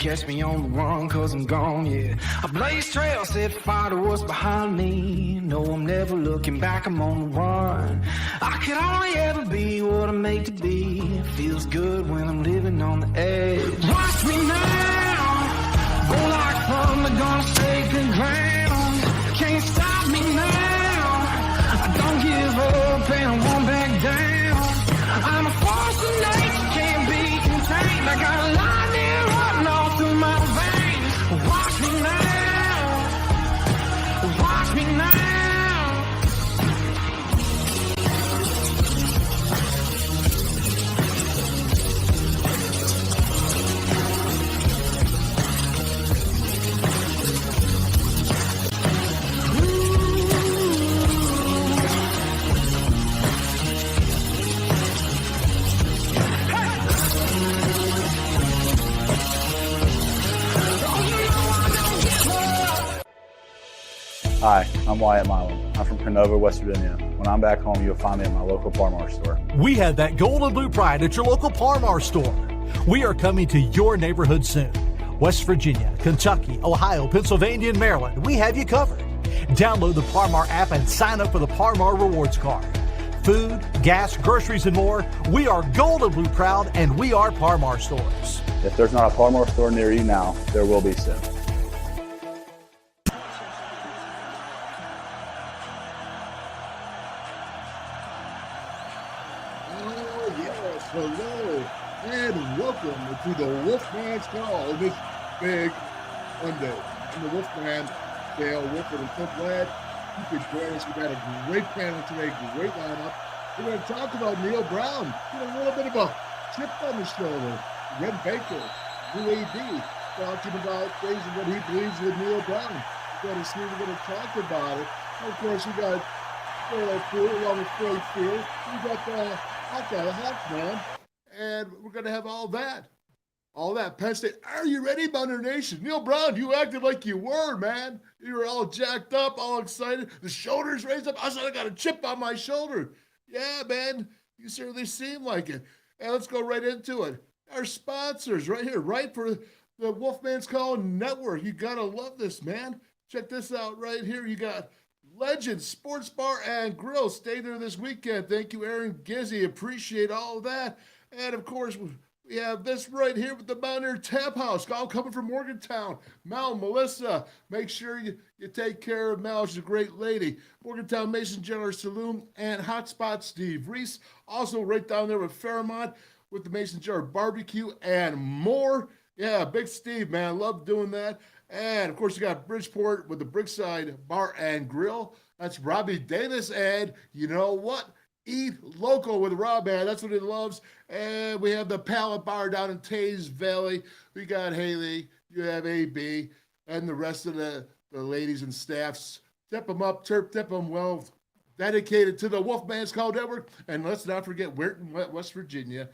catch me on the run, cause I'm gone, yeah. I blaze trails, set fire to what's behind me. No, I'm never looking back, I'm on the run. I could only ever be what I'm made to be. It feels good when I'm living on the edge. Watch me now, go like thunder, gonna sacred ground. Can't stop me now, I don't give up and I won't back down. I'm a force of nature, can't be contained. I got a lightning running all through my veins. Watch me now, watch me now. Hi, I'm Wyatt Milam. I'm from Canova, West Virginia. When I'm back home, you'll find me at my local Par-Mar store. We have that gold and blue pride at your local Par-Mar store. We are coming to your neighborhood soon. West Virginia, Kentucky, Ohio, Pennsylvania, and Maryland, we have you covered. Download the Par-Mar app and sign up for the Par-Mar Rewards Card. Food, gas, groceries, and more, we are gold and blue proud, and we are Par-Mar stores. If there's not a Par-Mar store near you now, there will be soon. Hello and welcome to the WolfMan's Call on this big Monday. I'm the Wolfman, Dale Wolford, and so glad you could join us. We've got a great panel today, great lineup. We're going to talk about Neal Brown, a little bit of a chip on the shoulder. Wren Baker, new AD, talking about things and what he believes with Neal Brown. We're going to see, we're going to talk about it. And of course, we got Darryl Prue along with Frank Fear. We got the Hawkman, and we're going to have all that. Penn State, are you ready, Mountaineer Nation? Neal Brown, you acted like you were, man. You were all jacked up, all excited. The shoulders raised up. I said, I got a chip on my shoulder. Yeah, man, you certainly seem like it. And let's go right into it. Our sponsors right here, right for the WolfMan's Call Network. You got to love this, man. Check this out right here. You got Legend Sports Bar and Grill. Stay there this weekend. Thank you, Aaron Gizzy. Appreciate all of that. And, of course, we have this right here with the Mountaineer Tap House. All coming from Morgantown. Mel, Melissa, make sure you take care of Mel. She's a great lady. Morgantown Mason Jar Saloon and Hotspot Steve Reese. Also right down there with Fairmont with the Mason Jar BBQ and More. Yeah, Big Steve, man. Love doing that. And, of course, you got Bridgeport with the Brickside Bar and Grill. That's Robbie Davis. And you know what? Eat local with Rob, man. That's what he loves. And we have the Pallet Bar down in Teays Valley. We got Haley. You have AB. And the rest of the ladies and staffs. Tip them up, tip them well. Dedicated to the WolfMan's Call Network. And let's not forget Weirton, West Virginia.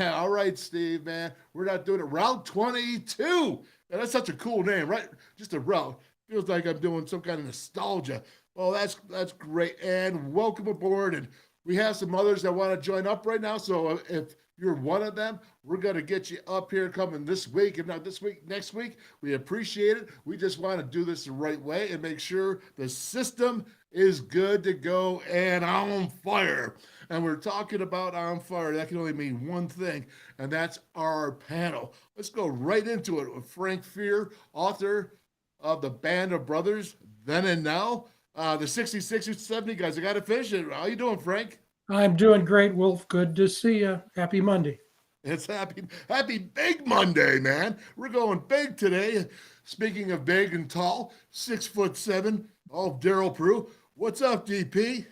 All right, Steve, man. We're not doing it. Route 22. And that's such a cool name, right? Just a route. Feels like I'm doing some kind of nostalgia. Well, that's great. And welcome aboard. And we have some others that want to join up right now. So if you're one of them, we're going to get you up here coming this week. If not this week, next week. We appreciate it. We just want to do this the right way and make sure the system is good to go and on fire. And we're talking about on fire. That can only mean one thing, and that's our panel. Let's go right into it with Frank Fear, author of The Band of Brothers, Then and Now. The 66 or 70 guys, I got to finish it. How you doing, Frank? I'm doing great, Wolf. Good to see you. Happy Monday. It's happy big Monday, man. We're going big today. Speaking of big and tall, 6'7", Darryl Prue. What's up, DP?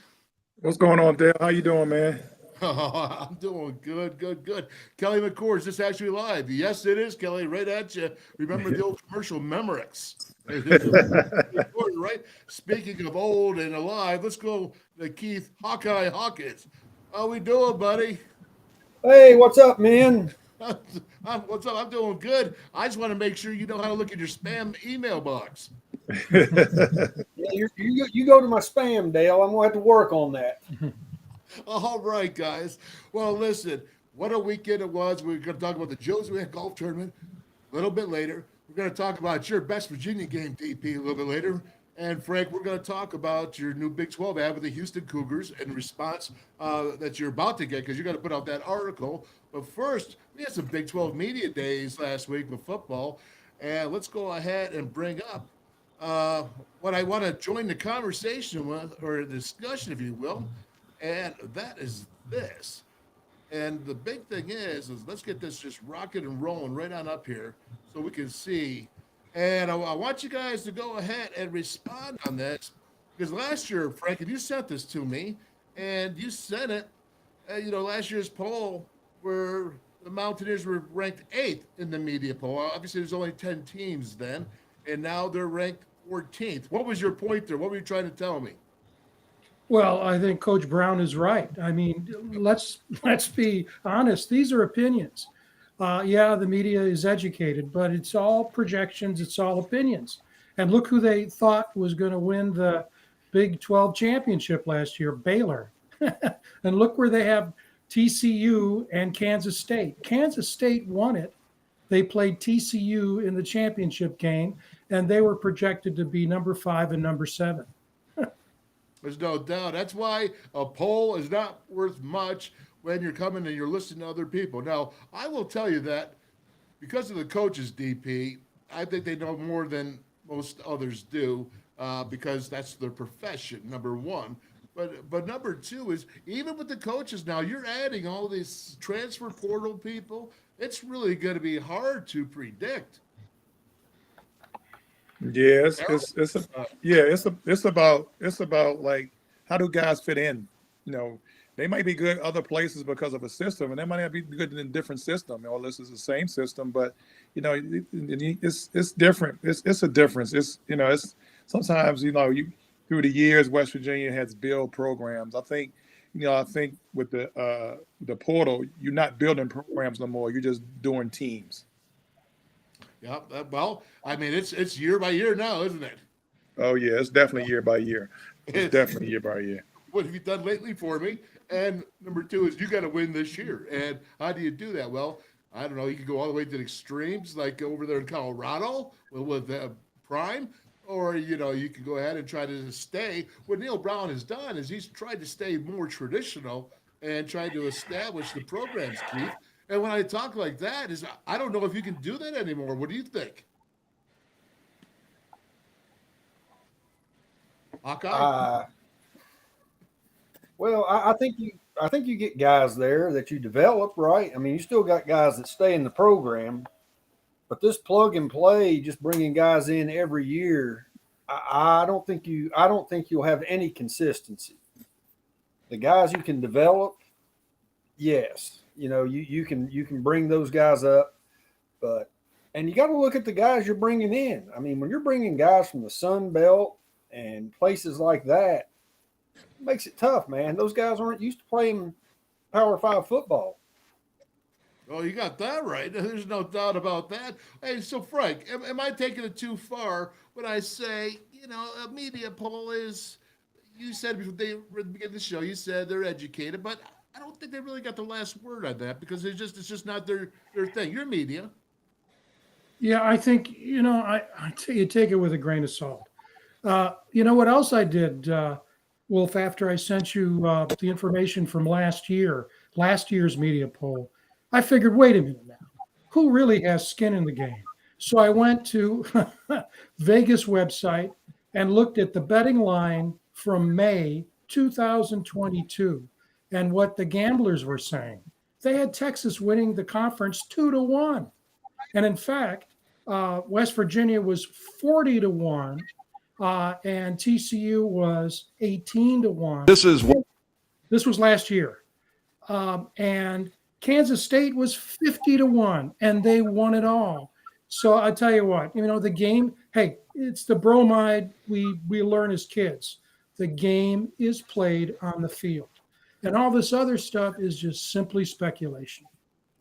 What's going on, Dale? How you doing, man? Oh, I'm doing good. Kelly McCord's just actually live. Yes, it is, Kelly, right at you. Remember the old commercial, Memorex. Right? Speaking of old and alive, let's go to Keith Hawkins. How we doing, buddy? Hey, what's up, man? What's up? I'm doing good. I just want to make sure you know how to look at your spam email box. Yeah, you go to my spam, Dale. I'm gonna have to work on that. All right, guys. Well, listen, what a weekend it was. We're going to talk about the Jozwiak Golf Tournament. a little bit later. We're going to talk about your best Virginia game, DP, a little bit later. And Frank, we're going to talk about your new Big 12 ad with the Houston Cougars and response that you're about to get because you're going to put out that article. But first, we had some Big 12 media days last week with football. And let's go ahead and bring up what I want to join the conversation with, or the discussion, if you will. And that is this. And the big thing is let's get this just rocking and rolling right on up here so we can see. And I want you guys to go ahead and respond on this because last year, Frank, and you sent this to me, and you sent it, last year's poll where the Mountaineers were ranked 8th in the media poll. Obviously, there's only 10 teams then, and now they're ranked 14th. What was your point there? What were you trying to tell me? Well, I think Coach Brown is right. I mean, let's be honest. These are opinions. The media is educated, but it's all projections. It's all opinions. And look who they thought was going to win the Big 12 championship last year, Baylor. And look where they have TCU and Kansas State. Kansas State won it. They played TCU in the championship game, and they were projected to be number 5 and number 7. There's no doubt. That's why a poll is not worth much when you're coming and you're listening to other people. Now, I will tell you that because of the coaches, DP, I think they know more than most others do because that's their profession, number one. But number two is even with the coaches now, you're adding all these transfer portal people. It's really going to be hard to predict. Yeah, it's about like how do guys fit in? They might be good other places because of a system, and they might not be good in a different system. Or this is the same system, but it's different. It's a difference. It's sometimes through the years West Virginia has built programs. I think with the portal, you're not building programs no more. You're just doing teams. Yeah, well, I mean, it's year by year now, isn't it? Oh, yeah, it's definitely year by year. It's definitely year by year. What have you done lately for me? And number two is you got to win this year. And how do you do that? Well, I don't know. You could go all the way to the extremes, like over there in Colorado with Prime, or, you could go ahead and try to stay. What Neal Brown has done is he's tried to stay more traditional and tried to establish the programs, Keith. And when I talk like that, I don't know if you can do that anymore. What do you think? Hawkeye? Well, I think you get guys there that you develop, right? I mean, you still got guys that stay in the program, but this plug and play, just bringing guys in every year, I don't think you'll have any consistency. The guys you can develop, yes. You can bring those guys up, and you got to look at the guys you're bringing in. I mean, when you're bringing guys from the Sun Belt and places like that, it makes it tough, man. Those guys aren't used to playing Power 5 football. Oh, you got that right. There's no doubt about that. Hey, so Frank, am I taking it too far when I say, a media poll is, you said before they began the show, you said they're educated, but I don't think they really got the last word on that because it's just not their thing. You're media. Yeah, I think, I you take it with a grain of salt. What else I did, Wolf, after I sent you the information from last year's media poll, I figured, wait a minute now, who really has skin in the game? So I went to Vegas website and looked at the betting line from May 2022 and what the gamblers were saying. They had Texas winning the conference 2-1. And in fact, West Virginia was 40-1, and TCU was 18-1. This was last year. And Kansas State was 50-1, and they won it all. So I tell you what, the game, hey, it's the bromide we learn as kids. The game is played on the field. And all this other stuff is just simply speculation.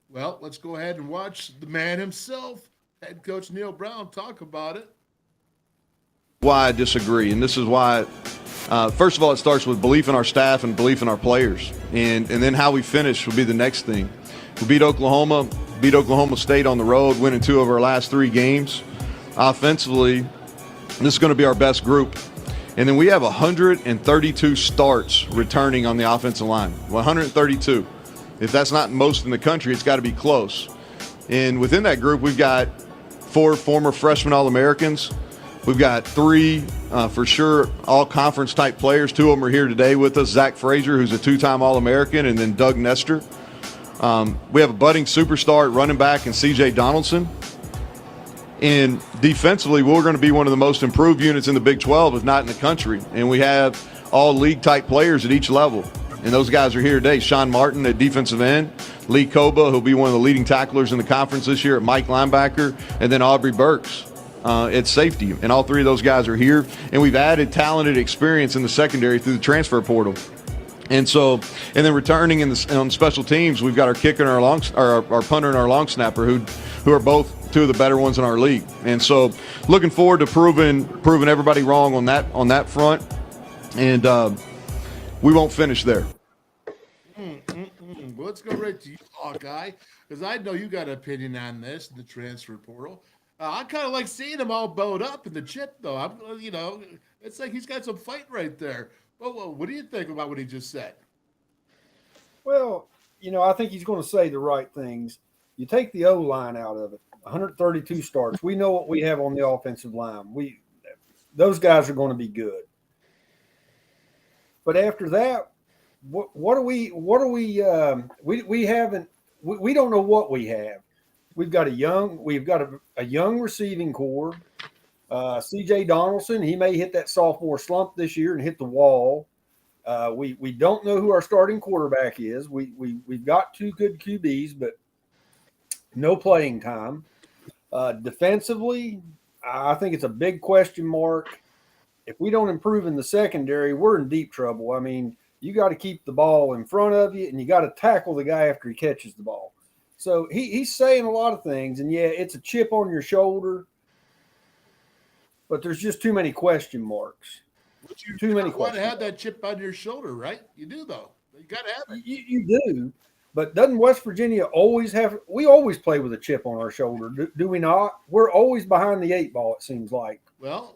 Well, let's go ahead and watch the man himself, head coach Neal Brown, talk about it. Why I disagree, and this is why, first of all, it starts with belief in our staff and belief in our players, and then how we finish will be the next thing. We beat Oklahoma State on the road, winning 2 of our last 3 games. Offensively, this is going to be our best group. And then we have 132 starts returning on the offensive line. 132. If that's not most in the country, it's got to be close. And within that group, we've got 4 former freshman All-Americans. We've got 3 for sure all-conference type players. 2 of them are here today with us. Zach Frazier, who's a 2-time All-American, and then Doug Nestor. We have a budding superstar at running back and C.J. Donaldson. And defensively, we're going to be one of the most improved units in the Big 12, if not in the country. And we have all league-type players at each level. And those guys are here today. Sean Martin at defensive end, Lee Koba, who'll be one of the leading tacklers in the conference this year at Mike linebacker, and then Aubrey Burks at safety. And all 3 of those guys are here. And we've added talented experience in the secondary through the transfer portal. And then returning on special teams, we've got our kicker and our punter and our long snapper who are both 2 of the better ones in our league. And so looking forward to proving everybody wrong on that front. And we won't finish there. Well, let's go right to you, Hawkeye, because I know you got an opinion on this, the transfer portal. I kind of like seeing him all bowed up in the chip, though. It's like he's got some fight right there. Well, what do you think about what he just said? Well, I think he's going to say the right things. You take the O-line out of it, 132 starts. We know what we have on the offensive line. Those guys are going to be good. But after that, we don't know what we have. We've got a young receiving core. C.J. Donaldson, he may hit that sophomore slump this year and hit the wall. We don't know who our starting quarterback is. We've got 2 good QBs, but no playing time. Defensively, I think it's a big question mark. If we don't improve in the secondary, we're in deep trouble. I mean, you got to keep the ball in front of you, and you got to tackle the guy after he catches the ball. So he's saying a lot of things, and yeah, it's a chip on your shoulder, but there's just too many question marks. Too many questions. You want to have that chip on your shoulder, right? You do, though. You got to have it. You do, but doesn't West Virginia always have – we always play with a chip on our shoulder, do we not? We're always behind the 8 ball, it seems like. Well,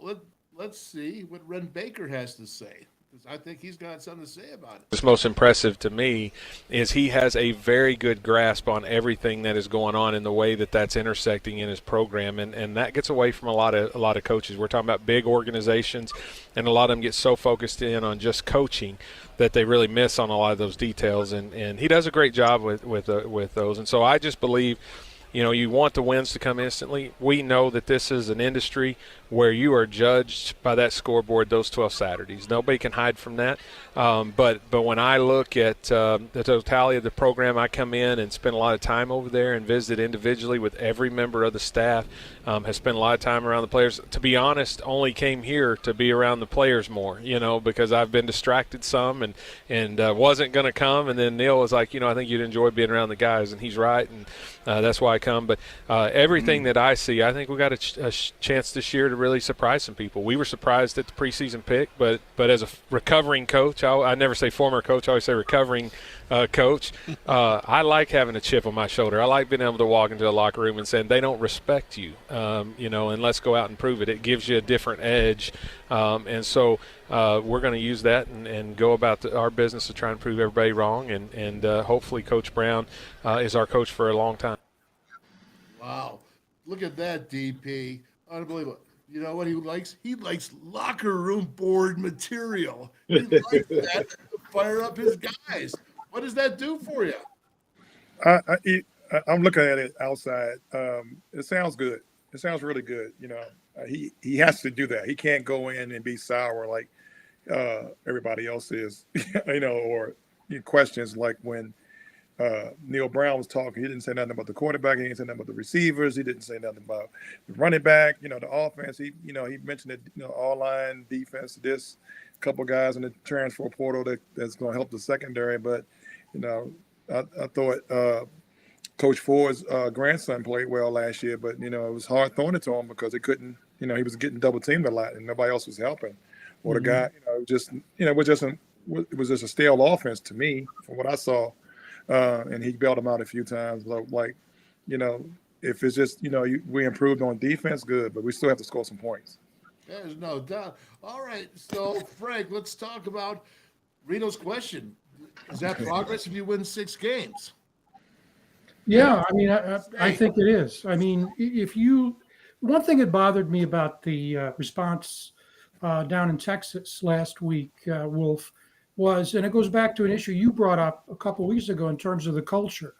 let's see what Wren Baker has to say. I think he's got something to say about it. What's most impressive to me is he has a very good grasp on everything that is going on in the way that that's intersecting in his program, and that gets away from a lot of coaches. We're talking about big organizations, and a lot of them get so focused in on just coaching that they really miss on a lot of those details, and he does a great job with those. And so I just believe, you want the wins to come instantly. We know that this is an industry where you are judged by that scoreboard those 12 Saturdays. Nobody can hide from that. But when I look at the totality of the program, I come in and spend a lot of time over there and visit individually with every member of the staff, has spent a lot of time around the players. To be honest, only came here to be around the players more, because I've been distracted some and wasn't going to come. And then Neal was like, I think you'd enjoy being around the guys, and he's right. And that's why I come. But everything that I see, I think we got a chance this year to really surprise some people. We were surprised at the preseason pick, but as a recovering coach, I never say former coach, I always say recovering coach. I like having a chip on my shoulder. I like being able to walk into a locker room and saying they don't respect you, and let's go out and prove it. It gives you a different edge, and so we're going to use that and go about our business to try and prove everybody wrong, and hopefully Coach Brown is our coach for a long time. Wow. Look at that, DP. Unbelievable. You know what he likes? He likes locker room board material. He likes that to fire up his guys. What does that do for you? I'm looking at it outside. It sounds good. It sounds really good. He has to do that. He can't go in and be sour like everybody else is, or questions like when Neal Brown was talking. He didn't say nothing about the quarterback. He didn't say nothing about the receivers. He didn't say nothing about the running back. The offense. He mentioned it. All line defense. This couple guys in the transfer portal that's going to help the secondary. But I thought Coach Ford's grandson played well last year. But it was hard throwing it to him because he couldn't. He was getting double teamed a lot and nobody else was helping. Or the guy. It was just a stale offense to me from what I saw and he bailed them out a few times. So, like, you know, if it's just, you know, we improved on defense, good, but we still have to score some points. There's no doubt. All right, so Frank, let's talk about Reno's question. Is that progress if you win 6 games? Yeah, I mean, I think it is. I mean, one thing that bothered me about the response down in Texas last week, Wolf, was, and it goes back to an issue you brought up a couple of weeks ago in terms of the culture.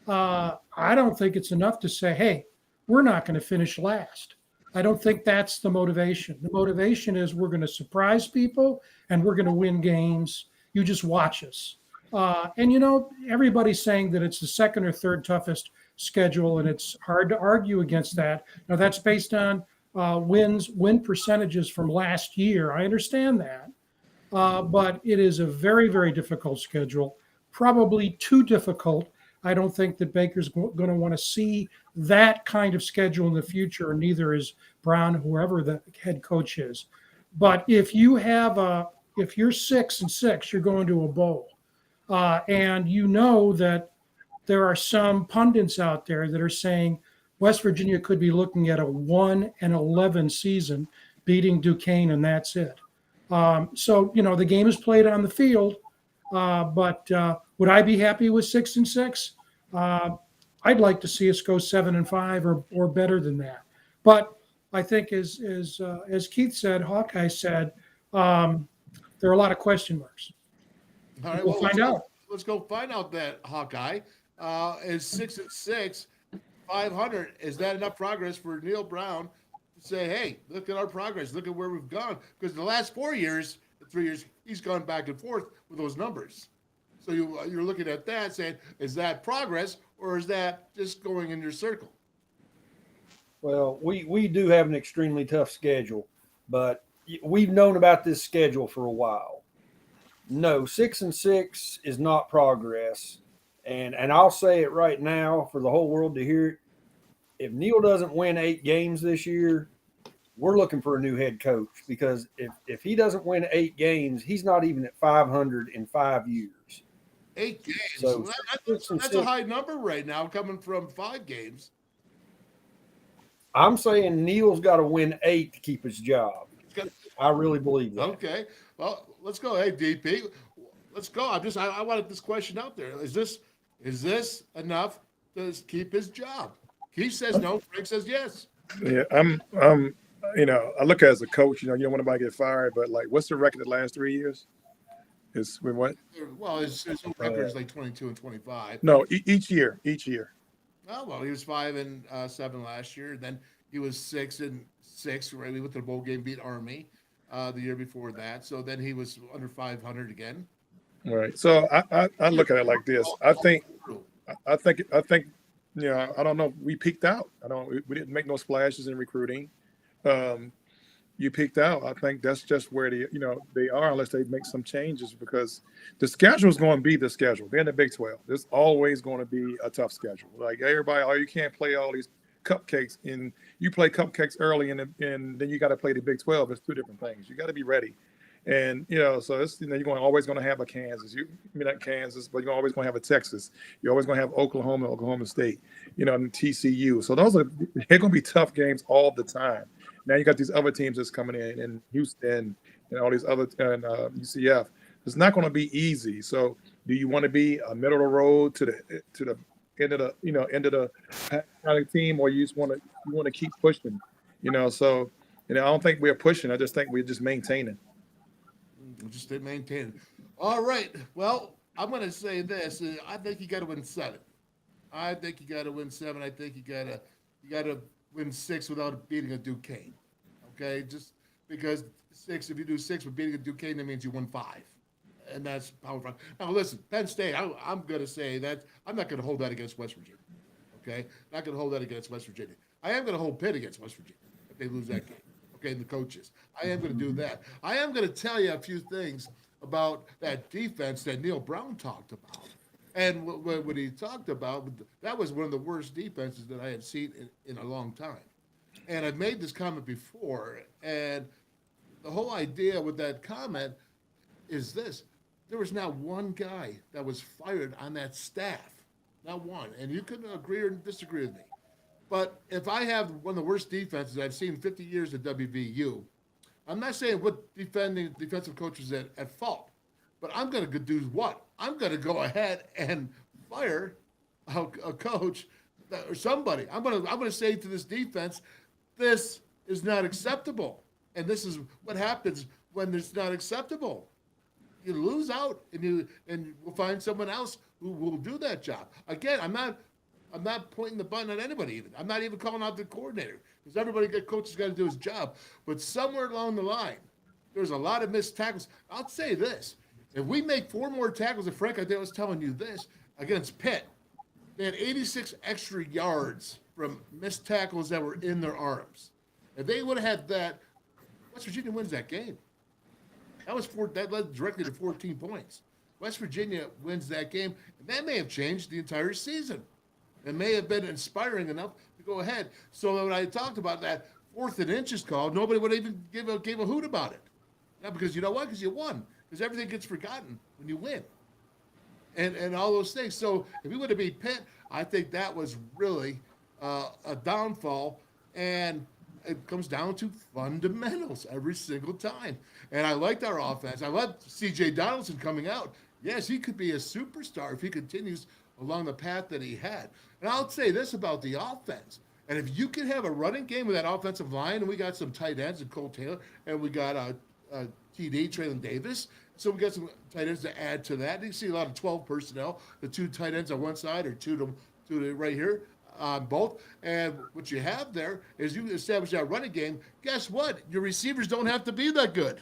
I don't think it's enough to say, hey, we're not going to finish last. I don't think that's the motivation. The motivation is we're going to surprise people and we're going to win games. You just watch us. And, you know, everybody's saying that it's the second or third toughest schedule, and it's hard to argue against that. Now, that's based on win percentages from last year. I understand that. But it is a very, very difficult schedule, probably too difficult. I don't think that Baker's going to want to see that kind of schedule in the future, and neither is Brown, whoever the head coach is. But if you have if you're 6-6, you're going to a bowl. And you know that there are some pundits out there that are saying West Virginia could be looking at a 1-11 season, beating Duquesne, and that's it. So, you know, the game is played on the field, but would I be happy with 6-6? I'd like to see us go 7-5 or better than that. But I think as Keith said, Hawkeye said, there are a lot of question marks. All right, we'll find out. Let's go find out that, Hawkeye. Is 6-6, 500, is that enough progress for Neal Brown to say, hey, look at our progress, look at where we've gone? Because the last 3 years, he's gone back and forth with those numbers. So you're looking at that saying, is that progress or is that just going in your circle? Well, we do have an extremely tough schedule, but we've known about this schedule for a while. No, 6-6 is not progress. And I'll say it right now for the whole world to hear it. If Neal doesn't win 8 games this year, we're looking for a new head coach, because if he doesn't win 8 games, he's not even at 500 in 5 years. 8 games. So that's a high number right now, coming from 5 games. I'm saying Neal's got to win 8 to keep his job. I really believe that. Okay. Well, let's go. Hey, DP, let's go. I wanted this question out there. Is this enough to keep his job? Keith says no. Frank says yes. Yeah, I'm you know, I look at it as a coach, you know, you don't want anybody to get fired, but like, what's the record the last 3 years? It's with what? Well, his record is like 22-25. No, each year. Oh, well, he was 5-7 last year. Then he was 6-6, right? We went to the bowl game, beat Army the year before that. So then he was under 500 again. Right. So I look at it like this. I think, you know, I don't know. We peaked out. We didn't make no splashes in recruiting. You peaked out. I think that's just where they are, unless they make some changes, because the schedule is going to be the schedule. They're in the Big 12. There's always going to be a tough schedule. Like everybody, you can't play all these cupcakes, and you play cupcakes early, and then you got to play the Big 12. It's 2 different things. You got to be ready. And, you know, so it's, you know, you're always going to have a Kansas. Not Kansas, but you're always going to have a Texas. You're always going to have Oklahoma State, you know, and TCU. So they're going to be tough games all the time. Now you got these other teams that's coming in Houston and all these other, and UCF. It's not going to be easy. So do you want to be a middle of the road to the end of the team, or you want to keep pushing, you know? So, you know, I don't think we're pushing. I just think we're just maintaining. Just to maintain it. All right. Well, I'm going to say this. I think you got to win 7. I think you got to win 7. I think you got to win 6 without beating a Duquesne. Okay, just because 6. If you do 6 with beating a Duquesne, that means you won 5, and that's powerful. Now, listen, Penn State. I'm going to say that I'm not going to hold that against West Virginia. Okay, not going to hold that against West Virginia. I am going to hold Pitt against West Virginia if they lose that game. Okay, and the coaches. I am going to do that. I am going to tell you a few things about that defense that Neal Brown talked about. And what he talked about, that was one of the worst defenses that I had seen in a long time. And I've made this comment before, and the whole idea with that comment is this. there was not one guy that was fired on that staff, not one. And you can agree or disagree with me. But if I have one of the worst defenses I've seen in 50 years at WVU, I'm not saying what defensive coach is at fault, but I'm going to do what? I'm going to go ahead and fire a coach or somebody. I'm going to say to this defense, this is not acceptable. And this is what happens when it's not acceptable. You lose out, and we'll find someone else who will do that job. Again, I'm not pointing the button at anybody. Even I'm not even calling out the coordinator, because coach's got to do his job. But somewhere along the line, there's a lot of missed tackles. I'll say this: if we make 4 more tackles, and Frank, I think I was telling you this against Pitt, they had 86 extra yards from missed tackles that were in their arms. If they would have had that, West Virginia wins that game. That led directly to 14 points. West Virginia wins that game, and that may have changed the entire season. It may have been inspiring enough to go ahead. So when I talked about that 4th and inches call, nobody would even gave a hoot about it. Not because you know what? Because you won. Because everything gets forgotten when you win. And all those things. So if we would have beat Pitt, I think that was really a downfall. And it comes down to fundamentals every single time. And I liked our offense. I loved C.J. Donaldson coming out. Yes, he could be a superstar if he continues along the path that he had. And I'll say this about the offense. And if you can have a running game with that offensive line, and we got some tight ends and Cole Taylor, and we got TD, Traylon Davis. So we got some tight ends to add to that. You see a lot of 12 personnel, the 2 tight ends on one side or two to right here. Both. And what you have there is you establish that running game. Guess what? Your receivers don't have to be that good,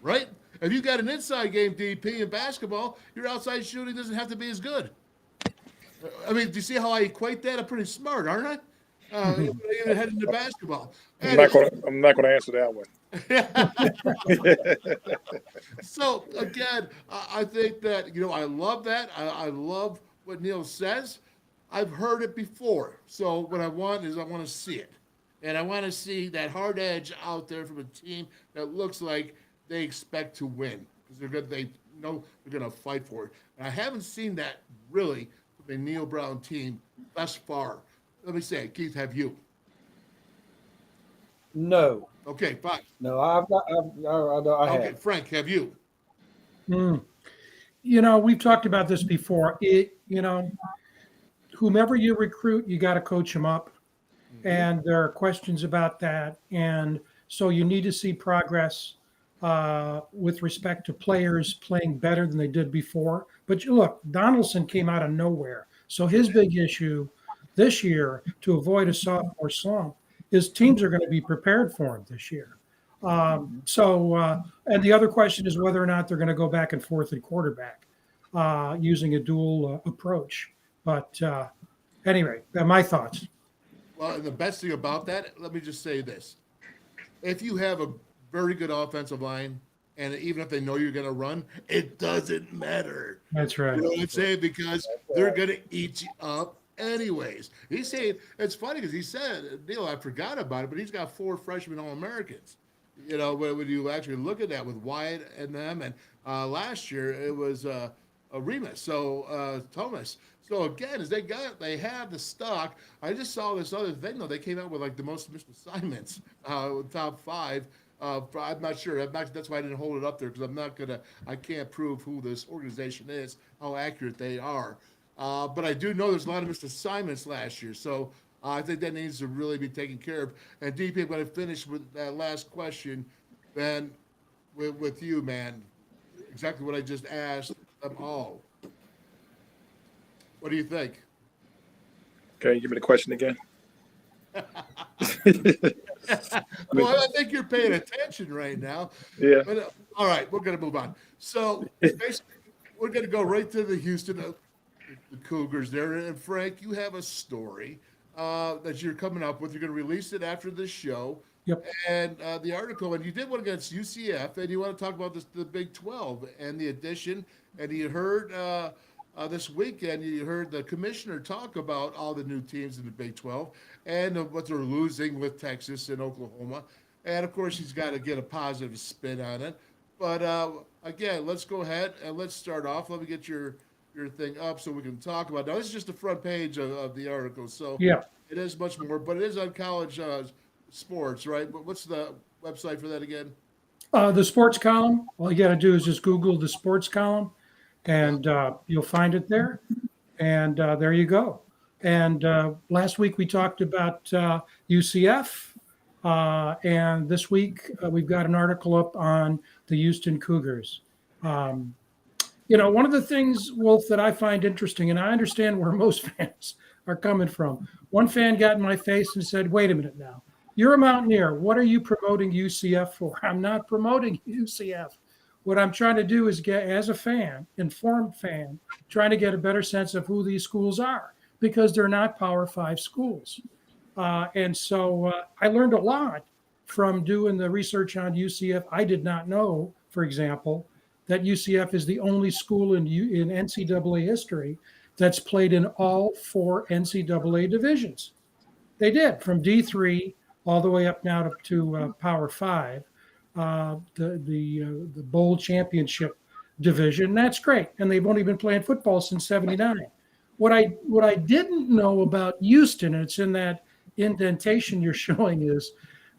right? If you got an inside game DP in basketball, your outside shooting doesn't have to be as good. I mean, do you see how I equate that? I'm pretty smart, aren't I? Heading into basketball. I'm not going to answer that one. So again, I think that I love that. I love what Neal says. I've heard it before. So what I want to see it. And I want to see that hard edge out there from a team that looks like they expect to win. Because they know they're going to fight for it. And I haven't seen that really from the Neal Brown team thus far. Let me say, Keith, have you? No. Okay, fine. No, I okay, have. Frank, have you? We've talked about this before. Whomever you recruit, you got to coach them up. Mm-hmm. And there are questions about that. And so you need to see progress with respect to players playing better than they did before. But look, Donaldson came out of nowhere. So his big issue this year, to avoid a sophomore slump, is teams are going to be prepared for him this year. And the other question is whether or not they're going to go back and forth at quarterback using a dual approach. But anyway, my thoughts. Well, and the best thing about that, let me just say this. If you have a very good offensive line, and even if they know you're going to run, it doesn't matter. That's right. You know what I'm saying? Because they're going to eat you up anyways. He's saying, it's funny because he said, Neal, I forgot about it, but he's got 4 freshman All-Americans. When you actually look at that with Wyatt and them, and last year it was Remus, Thomas. So again, as they have the stock. I just saw this other thing though. They came out with like the most missed assignments, top 5. I'm not sure. That's why I didn't hold it up there because I can't prove who this organization is, how accurate they are. But I do know there's a lot of missed assignments last year. So I think that needs to really be taken care of. And DP, I'm going to finish with that last question, Ben, with you, man. Exactly what I just asked them all. What do you think? Okay, give me the question again. Well, I think you're paying attention right now. Yeah. But, all right, we're going to move on. So basically, we're going to go right to the Houston the Cougars there. And Frank, you have a story that you're coming up with. You're going to release it after the show. Yep. And the article, and you did one against UCF, and you want to talk about the Big 12 and the addition. And you heard this weekend, you heard the commissioner talk about all the new teams in the Big 12 and what they're losing with Texas and Oklahoma. And, of course, he's got to get a positive spin on it. But again, let's go ahead and let's start off. Let me get your thing up so we can talk about it. Now, this is just the front page of the article, so Yeah. it is much more, but it is on college sports, right? But what's the website for that again? The sports column, all you got to do is just Google the sports column and you'll find it there. And there you go. And last week we talked about UCF. And this week we've got an article up on the Houston Cougars. One of the things, Wolf, that I find interesting, and I understand where most fans are coming from. One fan got in my face and said, wait a minute now. You're a Mountaineer. What are you promoting UCF for? I'm not promoting UCF. What I'm trying to do is get, as a fan, informed fan, trying to get a better sense of who these schools are because they're not Power 5 schools. And so I learned a lot from doing the research on UCF. I did not know, for example, that UCF is the only school in NCAA history that's played in all 4 NCAA divisions. They did, from D3 all the way up now to Power 5, the bowl championship division. That's great, and they've only been playing football since '79. What I didn't know about Houston, and it's in that indentation you're showing, is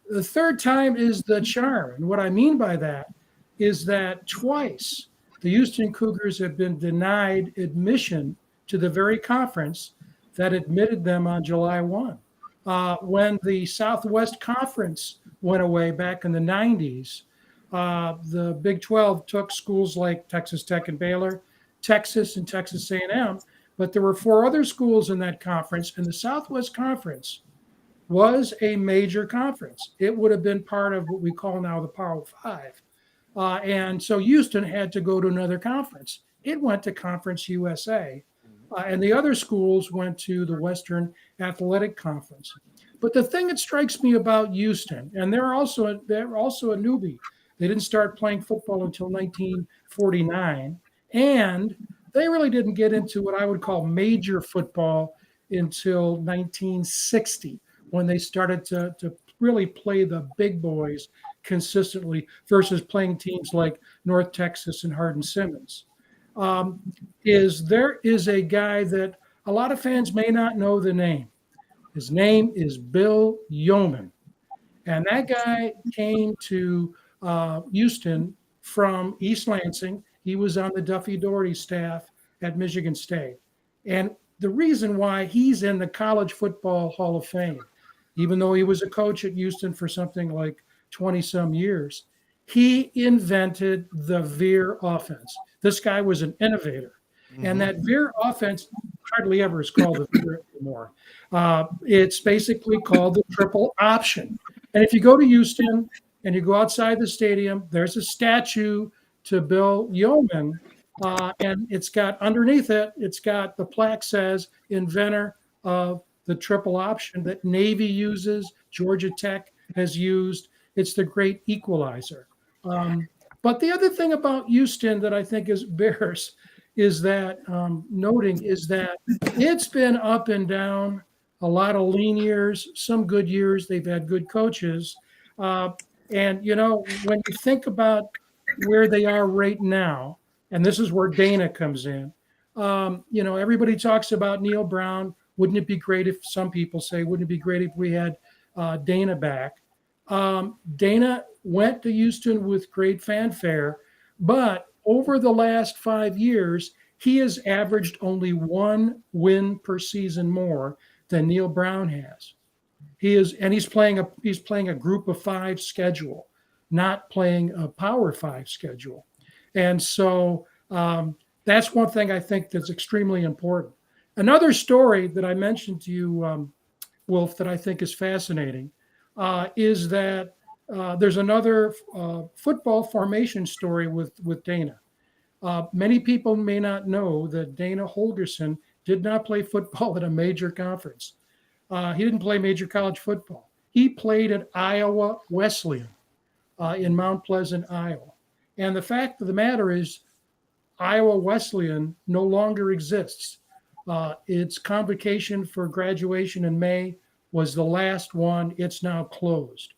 the third time is the charm. And what I mean by that is that twice the Houston Cougars have been denied admission to the very conference that admitted them on July 1. When the Southwest Conference went away back in the 90s, the Big 12 took schools like Texas Tech and Baylor, Texas and Texas A&M, but there were 4 other schools in that conference, and the Southwest Conference was a major conference. It would have been part of what we call now the Power 5. And so Houston had to go to another conference. It went to Conference USA. And the other schools went to the Western Athletic Conference. But the thing that strikes me about Houston, and they're also a newbie. They didn't start playing football until 1949, and they really didn't get into what I would call major football until 1960, when they started to really play the big boys consistently versus playing teams like North Texas and Hardin-Simmons. There is a guy that a lot of fans may not know the name. His name is Bill Yeoman. And that guy came to Houston from East Lansing. He was on the Duffy Doherty staff at Michigan State. And the reason why he's in the College Football Hall of Fame, even though he was a coach at Houston for something like 20-some years, he invented the veer offense. This guy was an innovator. Mm-hmm. And that veer offense hardly ever is called the veer anymore. It's basically called the triple option. And if you go to Houston and you go outside the stadium, there's a statue to Bill Yeoman. And it's got underneath it, it's got the plaque says inventor of the triple option that Navy uses, Georgia Tech has used. It's the great equalizer. But the other thing about Houston that I think bears is that noting is that it's been up and down, a lot of lean years, some good years. They've had good coaches. And, when you think about where they are right now, and this is where Dana comes in, everybody talks about Neal Brown. Wouldn't it be great if, some people say, wouldn't it be great if we had Dana back? Dana went to Houston with great fanfare, but over the last 5 years, he has averaged only 1 win per season more than Neal Brown has. He's playing a group of 5 schedule, not playing a Power 5 schedule. And so that's one thing I think that's extremely important. Another story that I mentioned to you, Wolf, that I think is fascinating is that there's another football formation story with Dana. Many people may not know that Dana Holgerson did not play football at a major conference. He didn't play major college football. He played at Iowa Wesleyan in Mount Pleasant, Iowa. And the fact of the matter is Iowa Wesleyan no longer exists. Its convocation for graduation in May was the last one. It's now closed.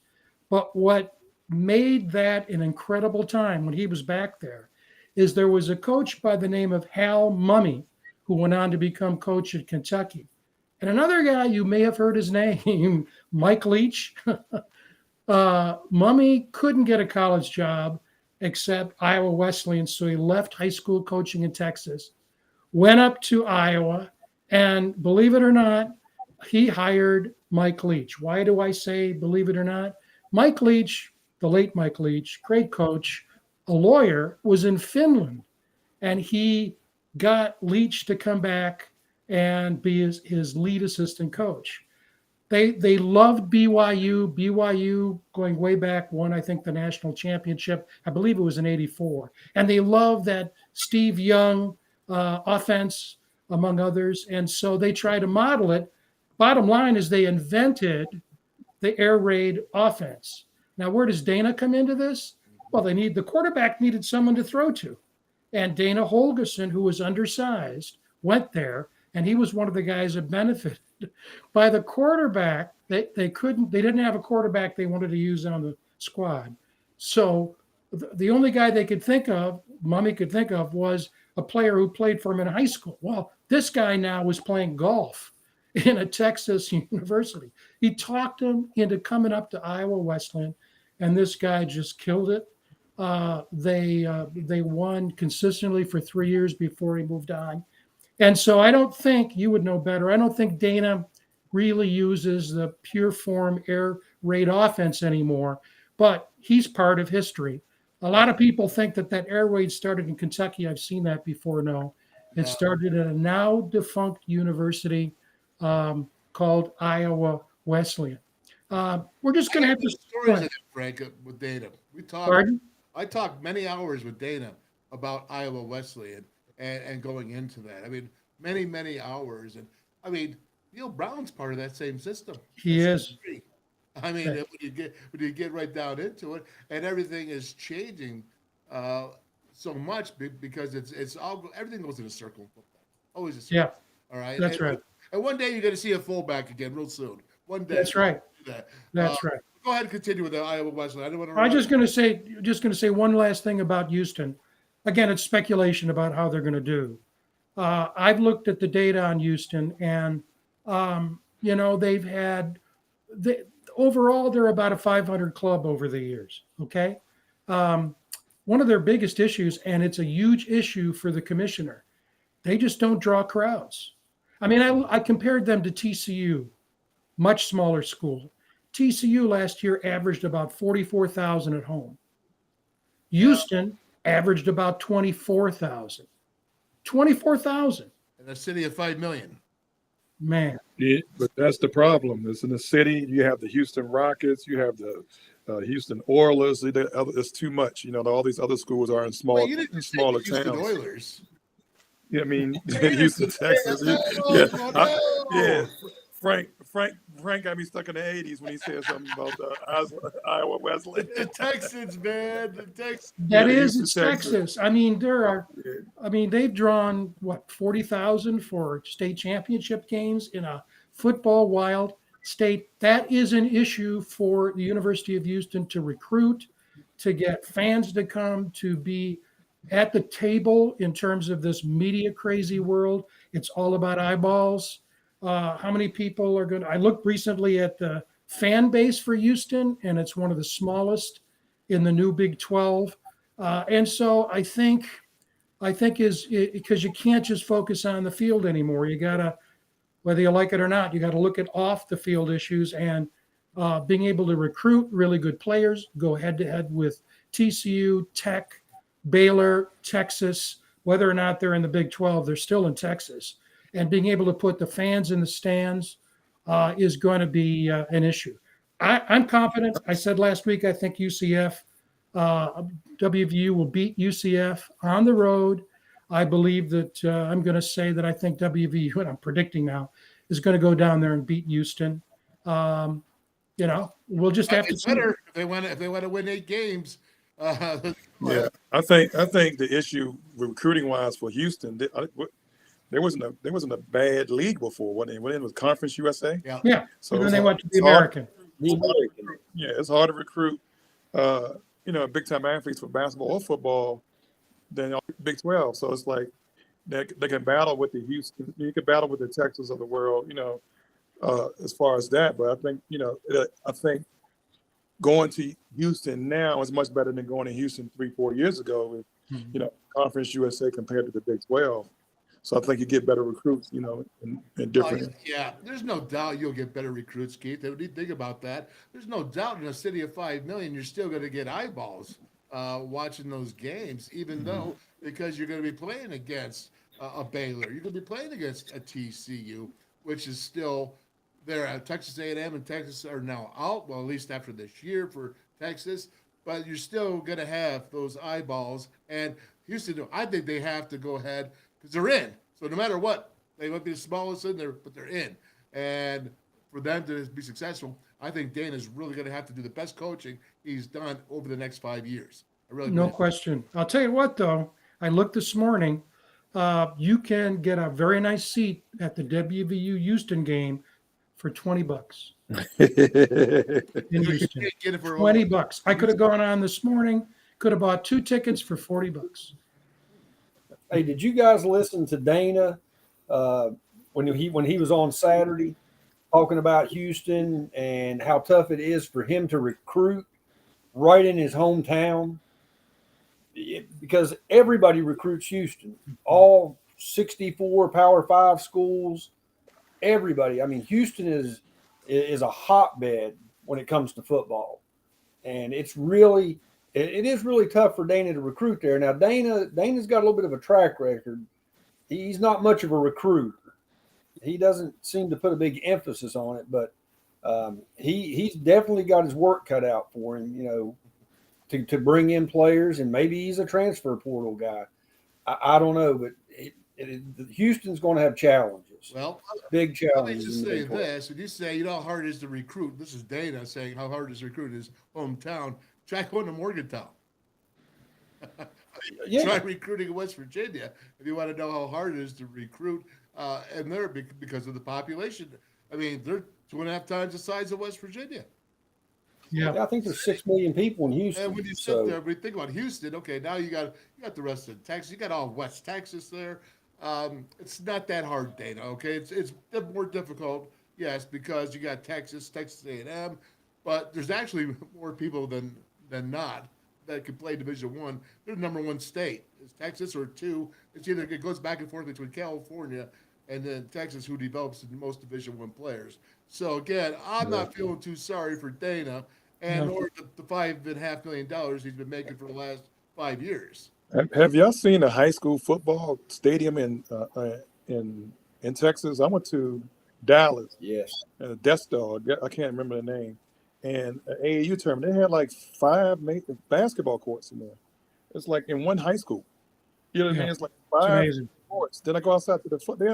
But what made that an incredible time when he was back there is there was a coach by the name of Hal Mummy who went on to become coach at Kentucky. And another guy, you may have heard his name, Mike Leach. Mummy couldn't get a college job except Iowa Wesleyan, so he left high school coaching in Texas, went up to Iowa, and believe it or not, he hired Mike Leach. Why do I say believe it or not? Mike Leach, the late Mike Leach, great coach, a lawyer, was in Finland, and he got Leach to come back and be his lead assistant coach. They loved BYU. BYU, going way back, won, I think, the national championship. I believe it was in '84. And they loved that Steve Young offense, among others. And so they tried to model it. Bottom line is they invented the air raid offense. Now, where does Dana come into this? Well, the quarterback needed someone to throw to. And Dana Holgerson, who was undersized, went there, and he was one of the guys that benefited by the quarterback. They didn't have a quarterback they wanted to use on the squad. So the only guy they could think of, Mummy could think of, was a player who played for him in high school. Well, this guy now was playing golf in a Texas university. He talked him into coming up to Iowa Wesleyan, and this guy just killed it. They won consistently for 3 years before he moved on. And so I don't think, you would know better, I don't think Dana really uses the pure form air raid offense anymore, but he's part of history. A lot of people think that air raid started in Kentucky. I've seen that before. No, it started at a now defunct university called Iowa Wesleyan. We're just going to have to stories of that, Frank, with Dana. I talked many hours with Dana about Iowa Wesleyan and going into that. I mean, many hours. And I mean, Neal Brown's part of that same system. He is. I mean, when you get right down into it, and everything is changing so much because it's all, everything goes in a circle in football. Always a circle. Yeah. All right. That's right. And one day you're going to see a fullback again real soon. One day. That's right. That. That's right. Go ahead and continue with the Iowa Wesleyan. I don't want to. I'm just going to say one last thing about Houston. Again, it's speculation about how they're going to do. I've looked at the data on Houston, and they've had overall they're about a 500 club over the years. Okay, one of their biggest issues, and it's a huge issue for the commissioner, they just don't draw crowds. I mean, I compared them to TCU, much smaller school. TCU last year averaged about 44,000 at home. Houston averaged about 24,000. 24,000. In a city of 5 million. Man. Yeah, but that's the problem. It's in the city. You have the Houston Rockets. You have the Houston Oilers. It's too much. All these other schools are in smaller towns. Houston Oilers. Yeah, I mean, Houston, Texas. Frank got me stuck in the 80s when he said something about Iowa Wesleyan. The Texans, man. The Texans. It's Texas. I mean, they've drawn, 40,000 for state championship games in a football wild state. That is an issue for the University of Houston to recruit, to get fans to come, to be at the table in terms of this media crazy world. It's all about eyeballs. How many people are going to? I looked recently at the fan base for Houston, and it's one of the smallest in the new Big 12. And so I think is because you can't just focus on the field anymore. You gotta, whether you like it or not, you got to look at off the field issues and being able to recruit really good players, go head to head with TCU, Tech, Baylor, Texas. Whether or not they're in the Big 12, they're still in Texas. And being able to put the fans in the stands is going to be an issue. I'm confident. I said last week, I think UCF, WVU will beat UCF on the road. I believe that I'm going to say that I think WVU, and I'm predicting now, is going to go down there and beat Houston. We'll just have to see. Better if they want to win 8 games. Yeah, I think the issue recruiting wise for Houston. There wasn't a bad league before when it was Conference USA. Yeah. So then they went to the American. Yeah, it's hard to recruit big time athletes for basketball or football than Big 12. So it's like they can battle with the Houston, you can battle with the Texas of the world, as far as that. But I think, I think going to Houston now is much better than going to Houston 3-4 years ago with, Conference USA compared to the Big 12. So I think you get better recruits, in different. Yeah, there's no doubt you'll get better recruits, Keith. What do you think about that? There's no doubt in a city of 5 million, you're still going to get eyeballs watching those games, even though because you're going to be playing against a Baylor, you're going to be playing against a TCU, which is still there. Texas A&M and Texas are now out, well, at least after this year for Texas, but you're still going to have those eyeballs. And Houston, I think they have to go ahead because they're in. So no matter what, they might be the smallest in there, but they're in. And for them to be successful, I think Dana's really going to have to do the best coaching he's done over the next 5 years. I really No believe. question. I'll tell you what, though. I looked this morning. You can get a very nice seat at the WVU Houston game for $20 in Houston. Get it for $20. I could have gone on this morning. Could have bought 2 tickets for $40. Hey, did you guys listen to Dana when he was on Saturday talking about Houston and how tough it is for him to recruit right in his hometown? Because everybody recruits Houston, all 64 Power 5 schools, everybody. I mean, Houston is a hotbed when it comes to football, and it is really tough for Dana to recruit there. Now, Dana's got a little bit of a track record. He's not much of a recruiter. He doesn't seem to put a big emphasis on it, but he's definitely got his work cut out for him, to bring in players, and maybe he's a transfer portal guy. I don't know, but Houston's going to have challenges. Well, big challenges. Let me just say this. When you say, how hard it is to recruit, this is Dana saying how hard it is to recruit his hometown. Try going to Morgantown. Yeah. Try recruiting in West Virginia if you want to know how hard it is to recruit. And they're because of the population. I mean, they're 2.5 times the size of West Virginia. Yeah. I think there's 6 million people in Houston. And when you sit there, when you think about Houston, okay, now you got the rest of Texas. You got all West Texas there. It's not that hard, Dana. Okay, it's more difficult, yes, because you got Texas A&M, but there's actually more people than not that can play Division I. They're the number 1 state. It's Texas or 2. It's either it goes back and forth between California and then Texas, who develops the most Division I players. So again, I'm not feeling too sorry for Dana and or the $5.5 million he's been making for the last 5 years. Have y'all seen a high school football stadium in Texas? I went to Dallas. Yes. Death Star. I can't remember the name. And an AAU tournament. They had like 5 basketball courts in there. It's like in one high school. You know what I mean? It's like 5 courts. Then I go outside to the foot. They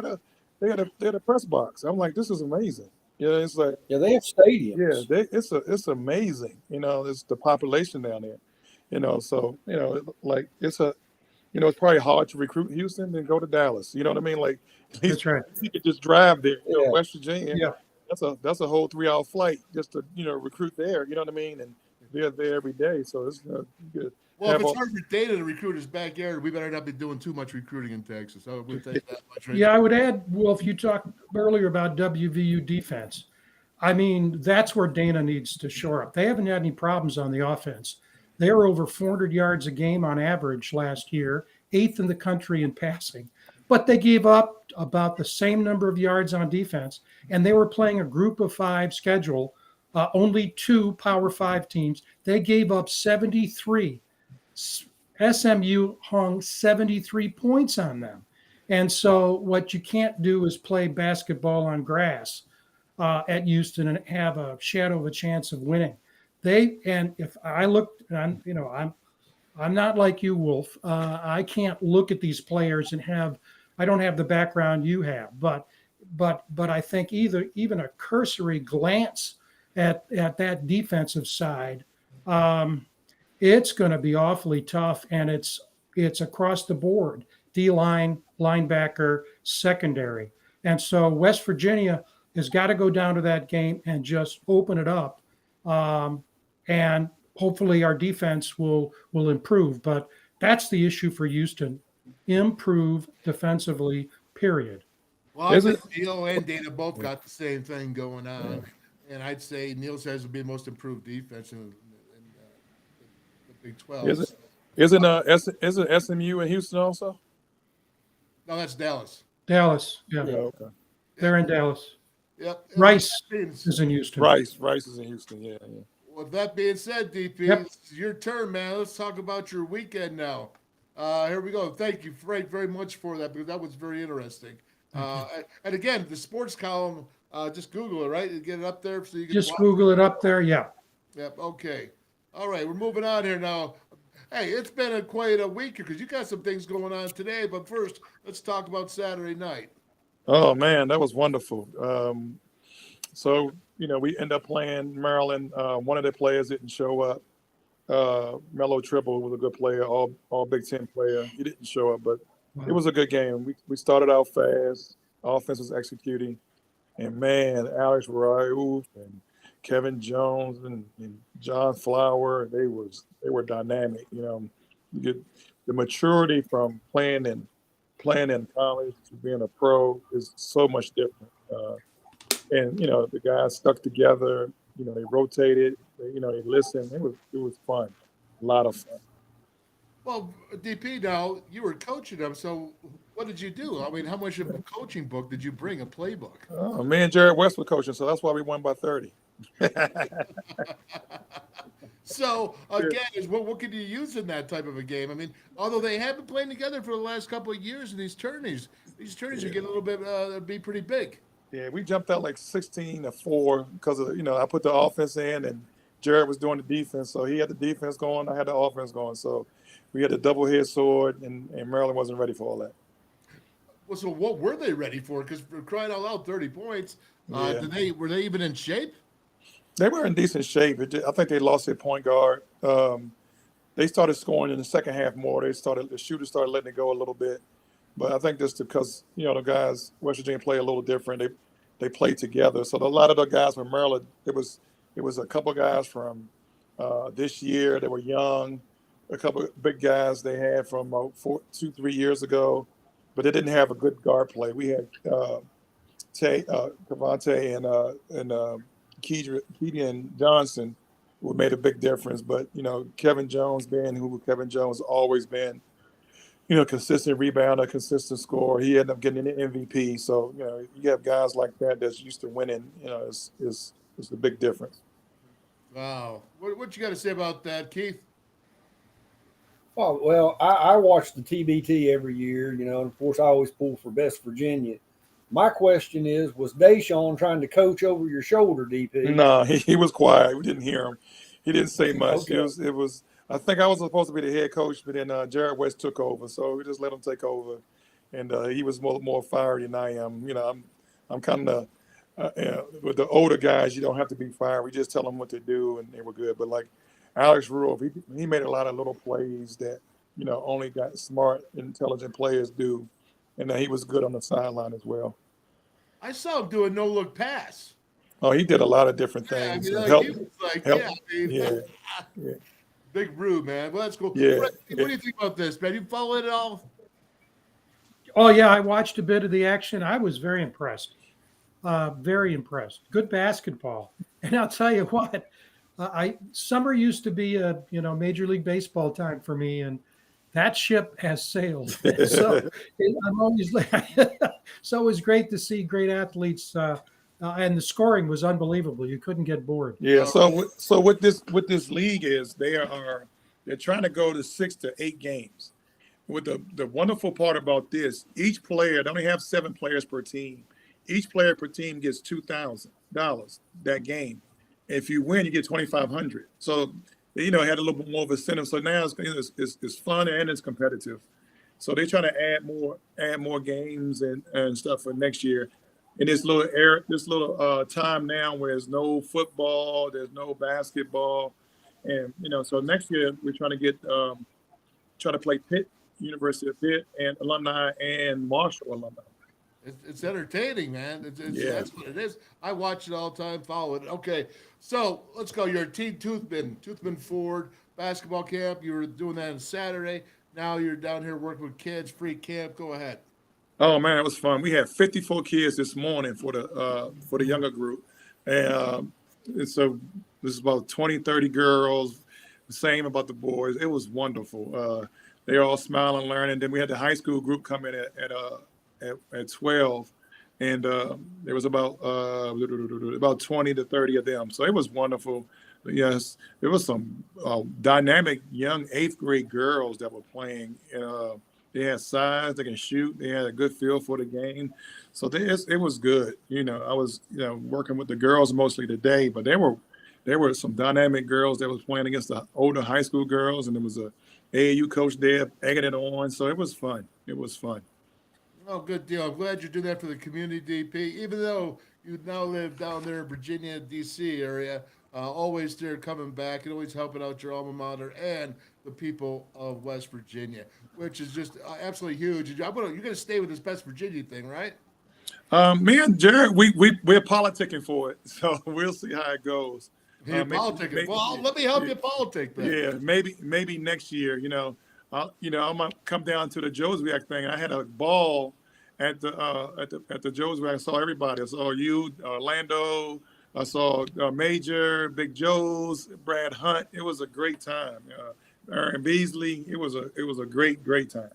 had a press box. I'm like, this is amazing. It's like they have stadiums. Yeah, it's amazing. It's the population down there. So it's probably hard to recruit Houston than go to Dallas. You know what I mean? Like, That's right. You could just drive there. Yeah. West Virginia. Yeah. That's a whole 3-hour flight just to recruit there. You know what I mean? And they're there every day, so it's good. Well, if it's hard for Dana to recruit his backyard, we better not be doing too much recruiting in Texas. I would take that much. Right. Yeah, I would add, Wolf, you talked earlier about WVU defense. I mean, that's where Dana needs to shore up. They haven't had any problems on the offense. They were over 400 yards a game on average last year, 8th in the country in passing. But they gave up about the same number of yards on defense, and they were playing a group of 5 schedule, only 2 Power 5 teams. They gave up 73. SMU hung 73 points on them. And so what you can't do is play basketball on grass at Houston and have a shadow of a chance of winning. If I looked, I'm not like you, Wolf. I can't look at these players and I don't have the background you have, but I think even a cursory glance at that defensive side, it's going to be awfully tough, and it's across the board: D-line, linebacker, secondary. And so West Virginia has got to go down to that game and just open it up. And hopefully our defense will improve. But that's the issue for Houston: improve defensively. Period. Well, I Is think it? Neal and Dana both got the same thing going on, and I'd say Neal says would be the most improved defense in the Big 12. Is it? Isn't SMU in Houston also? No, that's Dallas. Dallas, yeah, Yeah. Okay. they're in Dallas. Yep. Rice is in Houston. Rice is in Houston. Yeah. With that being said, DP, Yep. it's your turn, man. Let's talk about your weekend now. Here we go. Thank you, Frank, very much for that, because that was very interesting. And again, the sports column, just Google it, right? And get it up there so you can Just watch. Google it up there. Yeah. Yep. Okay. All right. We're moving on here now. Hey, it's been quite a week because you got some things going on today. But first, let's talk about Saturday night. Oh man, that was wonderful. So we end up playing Maryland. One of the players didn't show up. Mello Triple was a good player, all Big Ten player. He didn't show up, but it was a good game. We started out fast. Offense was executing, and man, Alex Raouf and Kevin Jones and John Flower, they were dynamic. You get the maturity from playing in college to being a pro is so much different. And the guys stuck together. They rotated. They listened. It was fun, a lot of fun. Well, DP, now you were coaching them. So what did you do? I mean, how much of a coaching book did you bring? A playbook? Oh, me and Jared West were coaching, so that's why we won by 30. So again, what could you use in that type of a game? I mean, although they have been playing together for the last couple of years in these tourneys are getting a little bit be pretty big. Yeah, we jumped out like 16-4 because of I put the offense in and Jared was doing the defense, so he had the defense going, I had the offense going, so we had a double-head sword, and Maryland wasn't ready for all that. Well, so what were they ready for? Because for crying out loud, 30 points. Yeah. Were they even in shape? They were in decent shape. I think they lost their point guard. They started scoring in the second half more. The shooters started letting it go a little bit. But I think just because, the guys, West Virginia play a little different. They play together. So a lot of the guys from Maryland, it was a couple guys from this year that were young, a couple of big guys they had from 2-3 years ago, but they didn't have a good guard play. We had Cavante and Keaton Johnson, who made a big difference. But, Kevin Jones Kevin Jones always been, consistent rebounder, consistent scorer. He ended up getting an MVP. So, you have guys like that that's used to winning, it's a big difference. Wow. What you got to say about that, Keith? Oh, well, I watch the TBT every year, and of course I always pull for West Virginia. My question is, was Deshaun trying to coach over your shoulder, DP? No, he was quiet. We didn't hear him. He didn't say much. Okay. It was. I think I was supposed to be the head coach, but then Jared West took over, so we just let him take over, and he was more fiery than I am. I'm kind of with the older guys. You don't have to be fiery. We just tell them what to do, and they were good. But like Alex Raouf, he made a lot of little plays that only got smart, intelligent players do, and he was good on the sideline as well. I saw him do a no-look pass. Oh, he did a lot of different Yeah, things. he was like, Yeah. Big Brew, man. Well, that's cool. Yeah. What do you think about this, man? You follow it at all? Oh yeah, I watched a bit of the action. I was very impressed. Very impressed. Good basketball. And I'll tell you what, summer used to be a Major League Baseball time for me, and that ship has sailed. So I'm always so it was great to see great athletes, and the scoring was unbelievable. You couldn't get bored. Yeah. So what this league is, they're trying to go to 6 to 8 games. With the wonderful part about this, each player, they only have 7 players per team. Each player per team gets $2,000 that game. If you win, you get $2,500. So it had a little bit more of a incentive. So now it's fun and it's competitive. So they're trying to add more games and stuff for next year. In this little time now where there's no football, there's no basketball, and so next year we're trying to try to play Pitt, University of Pitt, and alumni and Marshall alumni. It's entertaining, man. Yeah. That's what it is. I watch it all the time, follow it. Okay, so let's go. You're at Team Toothman Ford basketball camp. You were doing that on Saturday. Now you're down here working with kids, free camp. Go ahead. Oh man, it was fun. We had 54 kids this morning for the younger group, and so this is about 20, 30 girls. The same about the boys. It was wonderful. They all smiling, learning. Then we had the high school group come in at 12, and there was about 20 to 30 of them. So it was wonderful. But yes, there was some dynamic young 8th grade girls that were playing. They had size, they can shoot, they had a good feel for the game. So it was good. I was working with the girls mostly today, but there were some dynamic girls that was playing against the older high school girls, and there was a AAU coach there egging it on. So it was fun. It was fun. Oh, good deal. I'm glad you do that for the community, DP. Even though you now live down there in Virginia, D.C. area, always there coming back and always helping out your alma mater and the people of West Virginia, which is just absolutely huge. You're going to stay with this West Virginia thing, right? Me and Jared, we're politicking for it, so we'll see how it goes. Politicking. Well, let me help you politic then. Yeah, maybe next year. I'm gonna come down to the Jozwiak thing. I had a ball at the Jozwiak. I saw everybody. I saw you, Orlando. I saw Major, Big Joe's, Brad Hunt. It was a great time. Aaron Beasley. It was a great time.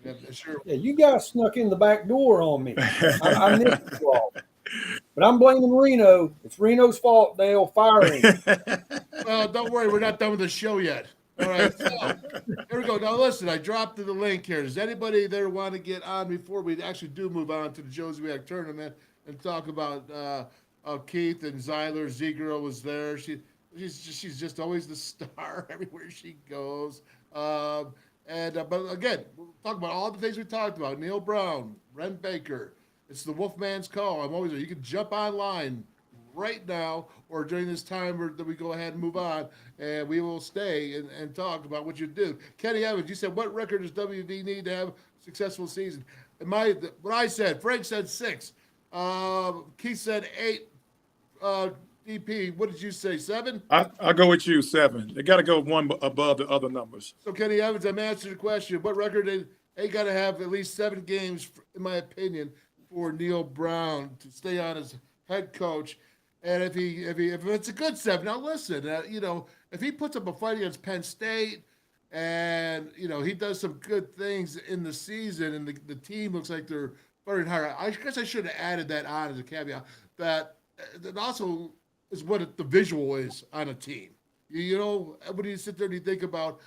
Yeah, sure. Yeah, you guys snuck in the back door on me. I missed you all. But I'm blaming Reno. It's Reno's fault. They'll fire him. Well, don't worry. We're not done with the show yet. All right. So, here we go. Now, listen, I dropped the link here. Does anybody there want to get on before we actually do move on to the Jozwiak tournament and talk about Keith and Zyler? Z-Girl was there. She's just always the star everywhere she goes. But again, we'll talk about all the things we talked about. Neal Brown, Wren Baker. It's the Wolfman's Call. I'm always there. You can jump online right now or during this time that we go ahead and move on, and we will stay and talk about what you do. Kenny Evans, you said, what record does WV need to have a successful season? What I said, Frank said 6. Keith said 8. DP, what did you say, 7? I'll go with you, 7. They got to go one above the other numbers. So, Kenny Evans, I'm answering the question. What record they got to have at least 7 games, in my opinion, for Neal Brown to stay on as head coach. And if it's a good 7, now listen, if he puts up a fight against Penn State and, he does some good things in the season and the team looks like they're fighting hard, I guess I should have added that on as a caveat. That also is what the visual is on a team. When you sit there and you think about,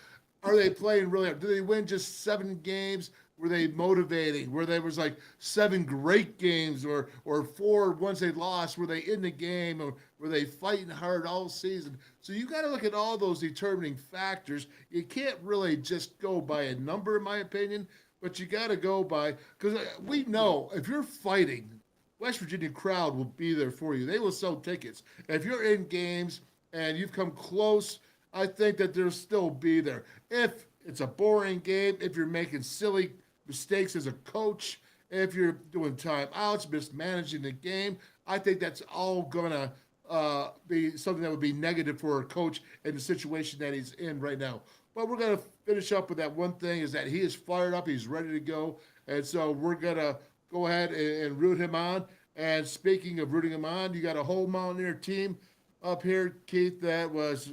are they playing really hard? Do they win just 7 games? Were they motivating? Where there was like 7 great games or 4 ones they lost? Were they in the game or were they fighting hard all season? So you got to look at all those determining factors. You can't really just go by a number, in my opinion, but you got to go by, because we know if you're fighting, West Virginia crowd will be there for you. They will sell tickets. If you're in games and you've come close, I think that they'll still be there. If it's a boring game, if you're making silly mistakes as a coach, if you're doing timeouts, mismanaging the game, I think that's all going to be something that would be negative for a coach in the situation that he's in right now. But we're going to finish up with that one thing, is that he is fired up. He's ready to go. And so we're going to go ahead and root him on. And speaking of rooting him on, you got a whole Mountaineer team up here, Keith, that was,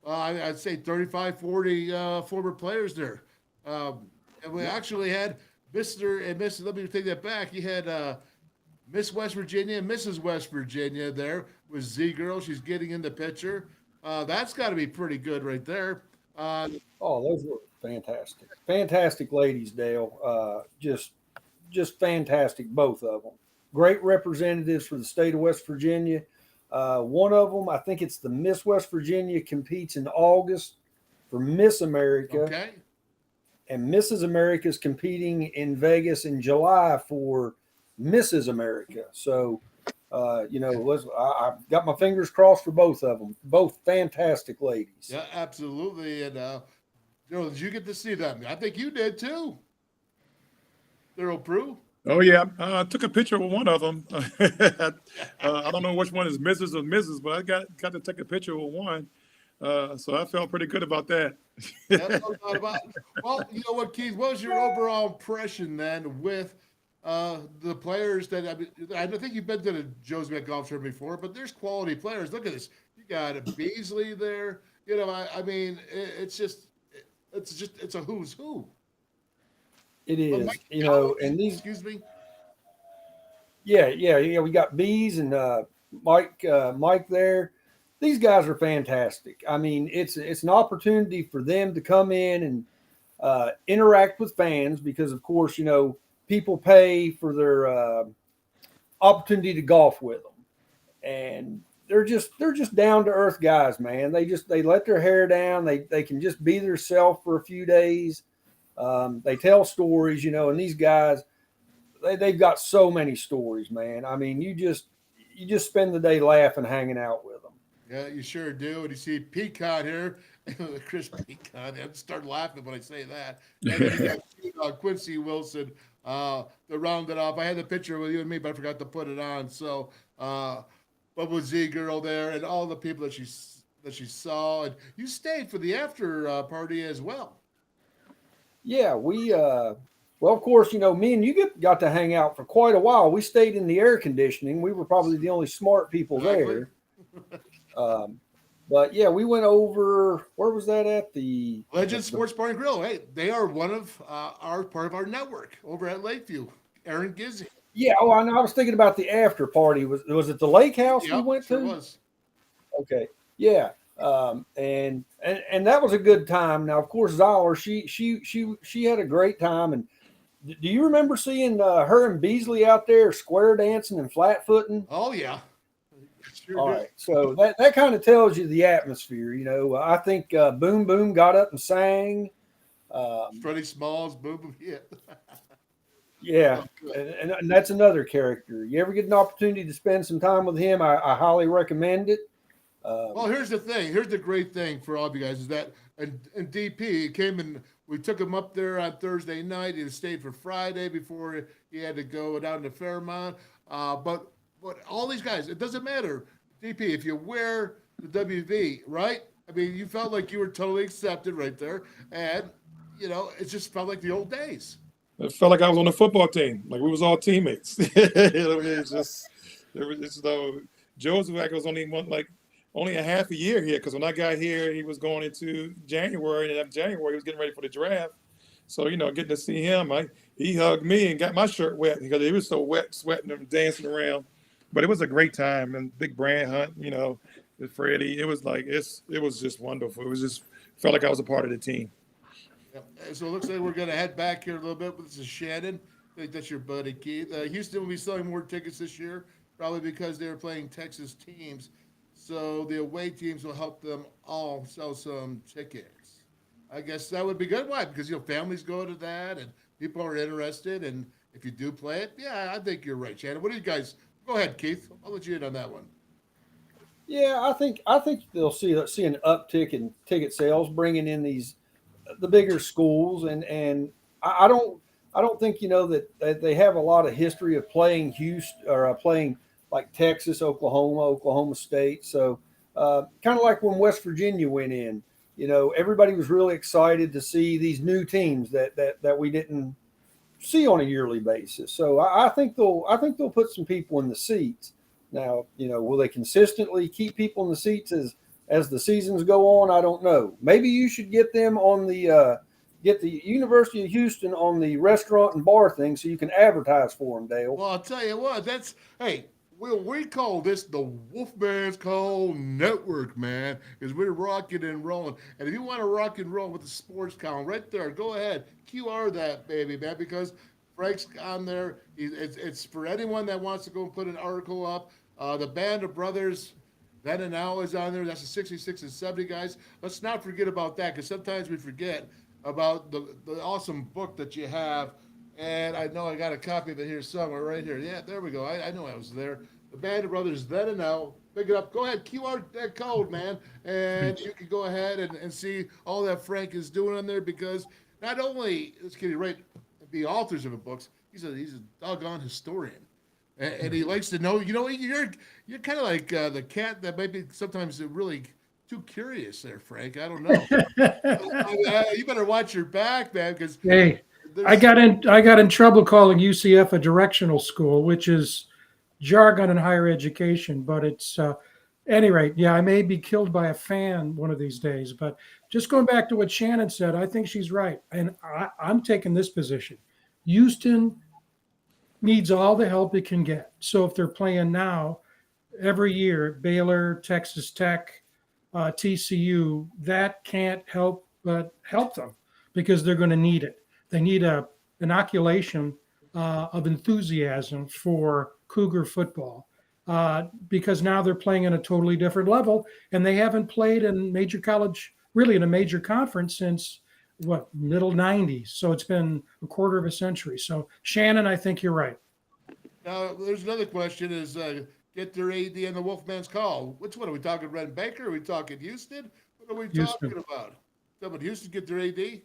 I'd say 35, 40 former players there. And we actually had Mr. and Mrs. Let me take that back. You had Miss West Virginia and Mrs. West Virginia there with Z-Girl. She's getting in the picture. That's got to be pretty good right there. Those were fantastic. Fantastic ladies, Dale. Just fantastic, both of them. Great representatives for the state of West Virginia. One of them, I think it's the Miss West Virginia, competes in August for Miss America. Okay. And Mrs. America is competing in Vegas in July for Mrs. America. So, I've got my fingers crossed for both of them. Both fantastic ladies. Yeah, absolutely. And, did you get to see them? I think you did too. Darryl Prue. Oh yeah, I took a picture with one of them. I don't know which one is Mrs. or Mrs., but I got to take a picture with one. So I felt pretty good about that. That's no doubt about it. Well, you know what, Keith? What was your overall impression then with the players that I don't think you've been to the Jozwiak Golf Tournament before, but there's quality players. Look at this. You got a Beasley there. You know, I mean, it's a who's who. It is, Mike, you know, and these. Excuse me. Yeah. We got Bees and Mike there. These guys are fantastic. I mean, it's an opportunity for them to come in and interact with fans because, of course, you know, people pay for their opportunity to golf with them, and they're just down to earth guys, man. They let their hair down. They can just be themselves for a few days. They tell stories, you know, and these guys, they've got so many stories, man. I mean, you just spend the day laughing, hanging out with them. Yeah, you sure do. And you see Peacock here, Chris Peacock. I start laughing when I say that. And then you got Quincy Wilson to round it off. I had the picture with you and me, but I forgot to put it on. So, Bubba Z girl there, and all the people that she saw, and you stayed for the after party as well. Yeah, well, of course, you know, me and you got to hang out for quite a while. We stayed in the air conditioning. We were probably the only smart people there. But yeah, we went over. Where was that at? The Legend Sports Bar and Grill. Hey, they are one of our part of our network over at Lakeview. Aaron Gizzy. Yeah. Oh, I know. I was thinking about the after party. Was it the lake house we went sure to? Was. Okay. Yeah. And that was a good time. Now, of course, Zoller, she had a great time. And do you remember seeing her and Beasley out there square dancing and flat footing? Oh yeah. Sure All did. right, so that kind of tells you the atmosphere. You know, I think Boom Boom got up and sang. Freddie Smalls, Boom Boom, yeah. Yeah, and that's another character. You ever get an opportunity to spend some time with him, I highly recommend it. Well, here's the thing. Here's the great thing for all of you guys is that and DP came and we took him up there on Thursday night. He stayed for Friday before he had to go down to Fairmont. But all these guys, it doesn't matter. DP, if you wear the WV, right? I mean, you felt like you were totally accepted right there. And, you know, it just felt like the old days. It felt like I was on the football team, like we was all teammates. It's though Jozwiak was only a half a year here because when I got here, he was going into January, and after January, he was getting ready for the draft. So, you know, getting to see him, he hugged me and got my shirt wet because he was so wet, sweating and dancing around. But it was a great time, and big brand hunt, you know, with Freddie. It was it was just wonderful. It was just felt like I was a part of the team. Yep. So it looks like we're going to head back here a little bit. This is Shannon. I think that's your buddy, Keith. Houston will be selling more tickets this year, probably because they're playing Texas teams. So the away teams will help them all sell some tickets. I guess that would be good. Why? Because, you know, families go to that and people are interested. And if you do play it, yeah, I think you're right, Shannon. What do you guys – go ahead, Keith. I'll let you in on that one. Yeah, I think they'll see an uptick in ticket sales, bringing in the bigger schools, and I don't think, you know, that they have a lot of history of playing Houston or playing like Texas, Oklahoma State. So kind of like when West Virginia went in, you know, everybody was really excited to see these new teams that we didn't see on a yearly basis. So I think they'll put some people in the seats. Now, you know, will they consistently keep people in the seats as the seasons go on? I don't know. Maybe you should get them on get the University of Houston on the restaurant and bar thing so you can advertise for them, Dale. Well, I'll tell you what, we call this the WolfMan's Call Network, man, because we're rocking and rolling. And if you want to rock and roll with the sports column right there, go ahead, QR that baby, man, because Frank's on there. It's for anyone that wants to go and put an article up. The Band of Brothers, Then and Now is on there. That's the 66 and 70 guys. Let's not forget about that, because sometimes we forget about the awesome book that you have. And I know I got a copy of it here somewhere right here. Yeah, there we go. I know I was there. The Band of Brothers, Then and Now. Pick it up. Go ahead, QR that code, man. And you can go ahead and see all that Frank is doing on there, because not only is Kitty right, the authors of the books, he's a doggone historian. And he likes to know, you're kind of like the cat that might be sometimes really too curious there, Frank. I don't know. You better watch your back, man, because Hey, I got in trouble calling UCF a directional school, which is jargon in higher education, but it's any rate, yeah, I may be killed by a fan one of these days. But just going back to what Shannon said, I think she's right. And I'm taking this position. Houston needs all the help it can get. So if they're playing now, every year, Baylor, Texas Tech, TCU, that can't help but help them because they're going to need it. They need a inoculation of enthusiasm for Cougar football because now they're playing at a totally different level, and they haven't played in major college, really in a major conference since middle 90s. So it's been a quarter of a century. So Shannon, I think you're right. Now, there's another question is get their AD and the Wolfman's call. Which one? Are we talking Ren Baker? Are we talking Houston? What are we talking about? Someone Houston get their AD?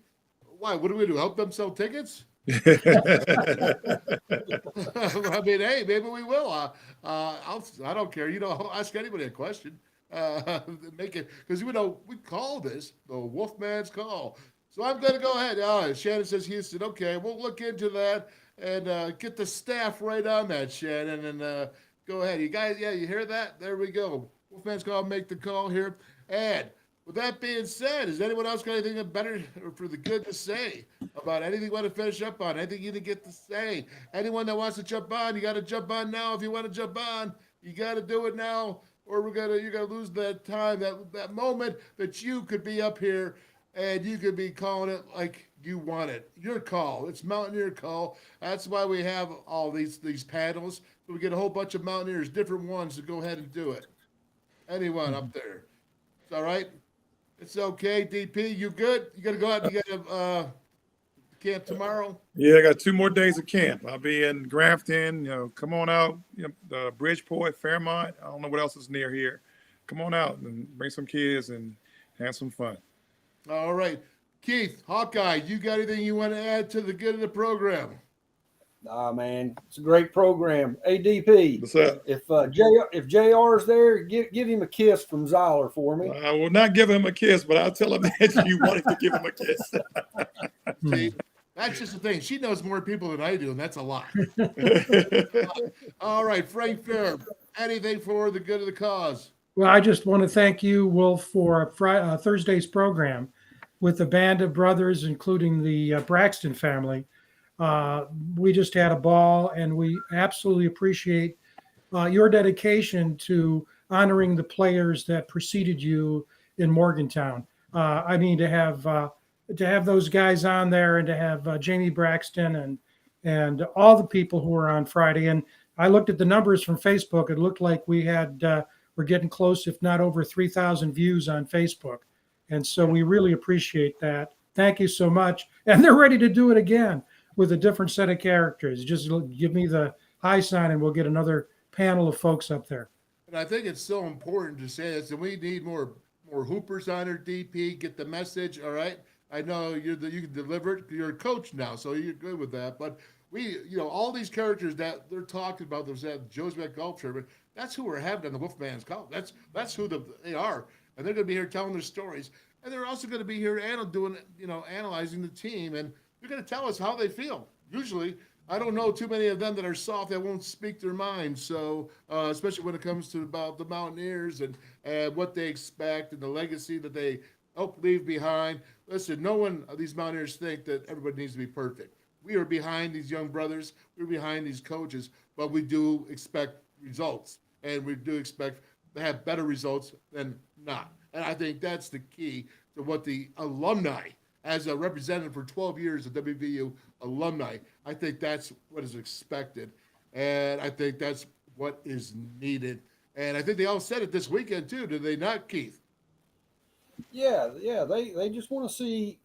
Why? What do we do? Help them sell tickets? I mean, hey, maybe we will. I don't care. I'll ask anybody a question. Make it because we call this the Wolfman's call. So I'm going to go ahead. Shannon says Houston. Okay, we'll look into that and get the staff right on that, Shannon. And go ahead, you guys. Yeah, you hear that? There we go. Wolfman's call. Make the call here. And with that being said, has anyone else got anything better or for the good to say about anything you want to finish up on? Anything you didn't get to say? Anyone that wants to jump on, you got to jump on now. If you want to jump on, you got to do it now, or you're gonna lose that time, that moment that you could be up here and you could be calling it like you want it. Your call. It's Mountaineer call. That's why we have all these panels. So we get a whole bunch of Mountaineers, different ones, to go ahead and do it. Anyone up there? It's all right. It's okay, DP. You good? You got to go out and you got to camp tomorrow? Yeah, I got 2 more days of camp. I'll be in Grafton. Come on out. Bridgeport, Fairmont. I don't know what else is near here. Come on out and bring some kids and have some fun. All right. Keith, Hawkeye, you got anything you want to add to the good of the program? Nah, man, it's a great program. ADP. What's up? If JR's there, give him a kiss from Zyler for me. I will not give him a kiss, but I'll tell him that you wanted to give him a kiss. See, that's just the thing. She knows more people than I do, and that's a lot. All right, Frank Fair, anything for the good of the cause? Well, I just want to thank you, Wolf, for Thursday's program with the band of brothers, including the Braxton family. We just had a ball, and we absolutely appreciate your dedication to honoring the players that preceded you in Morgantown. I mean, to have those guys on there, and to have Jamie Braxton and all the people who were on Friday. And I looked at the numbers from Facebook. It looked like we're getting close, if not over 3,000 views on Facebook. And so we really appreciate that. Thank you so much. And they're ready to do it again with a different set of characters. Just give me the high sign and we'll get another panel of folks up there. And I think it's so important to say this, and we need more hoopers on our DP, get the message, all right? I know you can deliver it. You're a coach now, so you're good with that. But all these characters that they're talking about, there's that Jozwiak Golf Tournament, that's who we're having on the Wolfman's call. That's who they are. And they're going to be here telling their stories. And they're also going to be here analyzing the team. And they're going to tell us how they feel. Usually, I don't know too many of them that are soft that won't speak their minds. So, especially when it comes to about the Mountaineers and what they expect and the legacy that they help leave behind. Listen, no one of these Mountaineers think that everybody needs to be perfect. We are behind these young brothers. We're behind these coaches, but we do expect results, and we do expect to have better results than not. And I think that's the key to what the alumni, as a representative for 12 years of WVU alumni, I think that's what is expected. And I think that's what is needed. And I think they all said it this weekend too, did they not, Keith? Yeah. They just want to see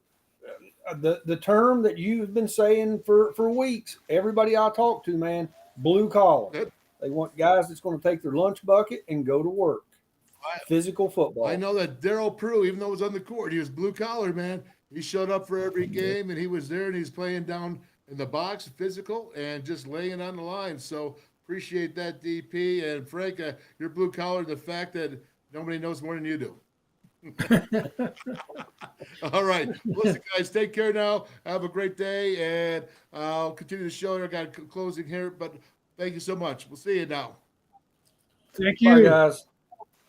the term that you've been saying for weeks. Everybody I talk to, man, blue collar. Yep. They want guys that's going to take their lunch bucket and go to work. Physical football. I know that Darryl Prue, even though he was on the court, he was blue collar, man. He showed up for every game, and he was there, and he's playing down in the box, physical, and just laying it on the line. So appreciate that, DP. And Frank, you're blue collar, the fact that nobody knows more than you do. All right. Listen, guys, take care now. Have a great day. And I'll continue the show. I got closing here, but thank you so much. We'll see you now. Thank Bye, you. guys.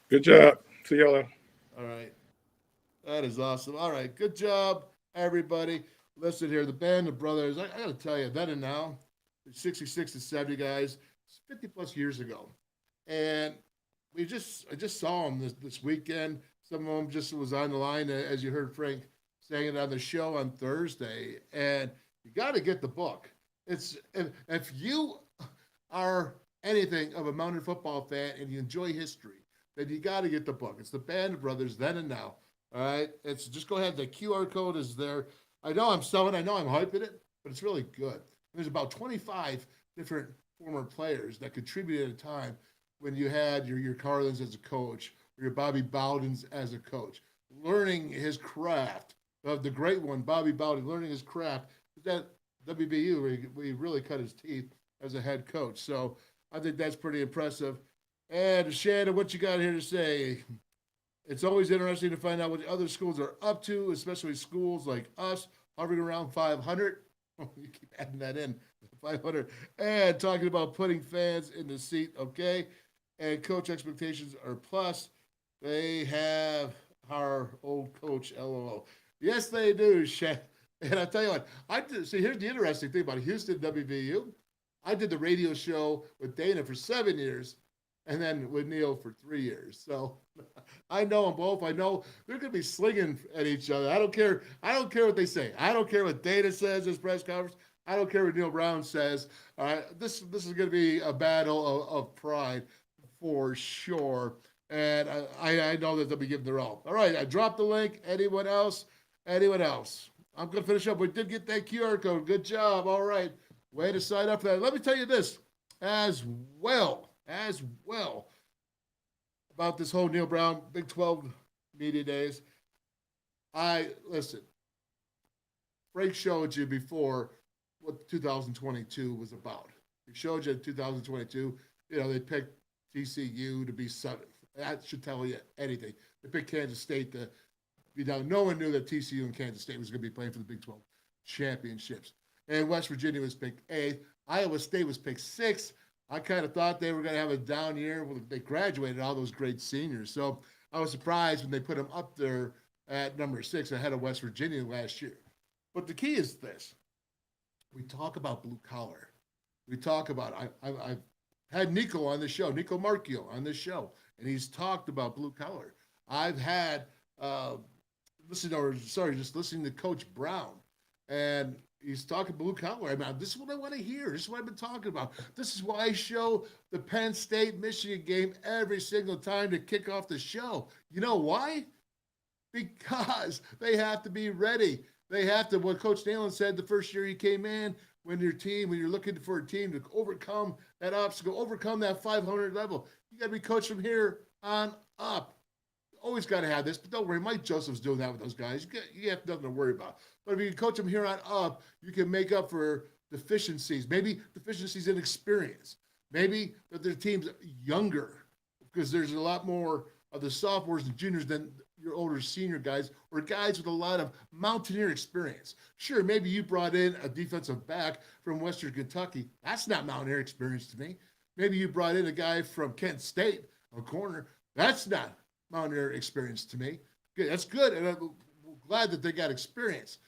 Good job. See y'all later. All right. That is awesome. All right. Good job, everybody. Listen here, the Band of Brothers, I got to tell you, then and now, 66 to 70 guys, 50 plus years ago. And I just saw them this weekend. Some of them just was on the line, as you heard Frank saying it on the show on Thursday. And you got to get the book. If you are anything of a Mountain football fan and you enjoy history, then you got to get the book. It's the Band of Brothers, then and now. All right. It's just go ahead. The QR code is there. I know I'm selling. I know I'm hyping it, but it's really good. There's about 25 different former players that contributed at a time when you had your Carlins as a coach or your Bobby Bowdens as a coach, learning his craft. The great one, Bobby Bowden, learning his craft. That WVU, where he really cut his teeth as a head coach. So I think that's pretty impressive. And Shannon, what you got here to say? It's always interesting to find out what the other schools are up to, especially schools like us, hovering around 500. You keep adding that in, 500. And talking about putting fans in the seat, okay? And coach expectations are plus. They have our old coach, LOL. Yes, they do, Shannon. And I tell you what, here's the interesting thing about Houston WVU. I did the radio show with Dana for 7 years, and then with Neal for 3 years. So I know them both. I know they're going to be slinging at each other. I don't care what they say. I don't care what Dana says in his press conference. I don't care what Neal Brown says. This is going to be a battle of pride for sure. And I know that they'll be giving their all. All right, I dropped the link. Anyone else? I'm going to finish up. We did get that QR code. Good job. All right. Way to sign up for that. Let me tell you this as well about this whole Neal Brown Big 12 media days. Listen, Frank showed you before what 2022 was about. He showed you in 2022, they picked TCU to be 7th. That should tell you anything. They picked Kansas State to be down. No one knew that TCU and Kansas State was going to be playing for the Big 12 championships. And West Virginia was picked 8th. Iowa State was picked 6th. I kind of thought they were going to have a down year. Well, they graduated all those great seniors. So I was surprised when they put them up there at number 6 ahead of West Virginia last year. But the key is this. We talk about blue collar. We talk about, I've had Nico on the show, Nico Marchio on this show, and he's talked about blue collar. I've had, just listening to Coach Brown, and he's talking blue collar. I mean, this is what I want to hear. This is what I've been talking about. This is why I show the Penn State-Michigan game every single time to kick off the show. You know why? Because they have to be ready. They have to, what Coach Nalen said the first year he came in, when you're looking for a team to overcome that obstacle, overcome that 500 level, you got to be coached from here on up. Always got to have this, but don't worry, Mike Joseph's doing that with those guys. You have nothing to worry about. But if you can coach them here on up, you can make up for deficiencies, maybe deficiencies in experience. Maybe that their team's younger because there's a lot more of the sophomores and juniors than your older senior guys or guys with a lot of Mountaineer experience. Sure, maybe you brought in a defensive back from Western Kentucky. That's not Mountaineer experience to me. Maybe you brought in a guy from Kent State, a corner. That's not Mountaineer experience to me. Good, that's good, and I'm glad that they got experience.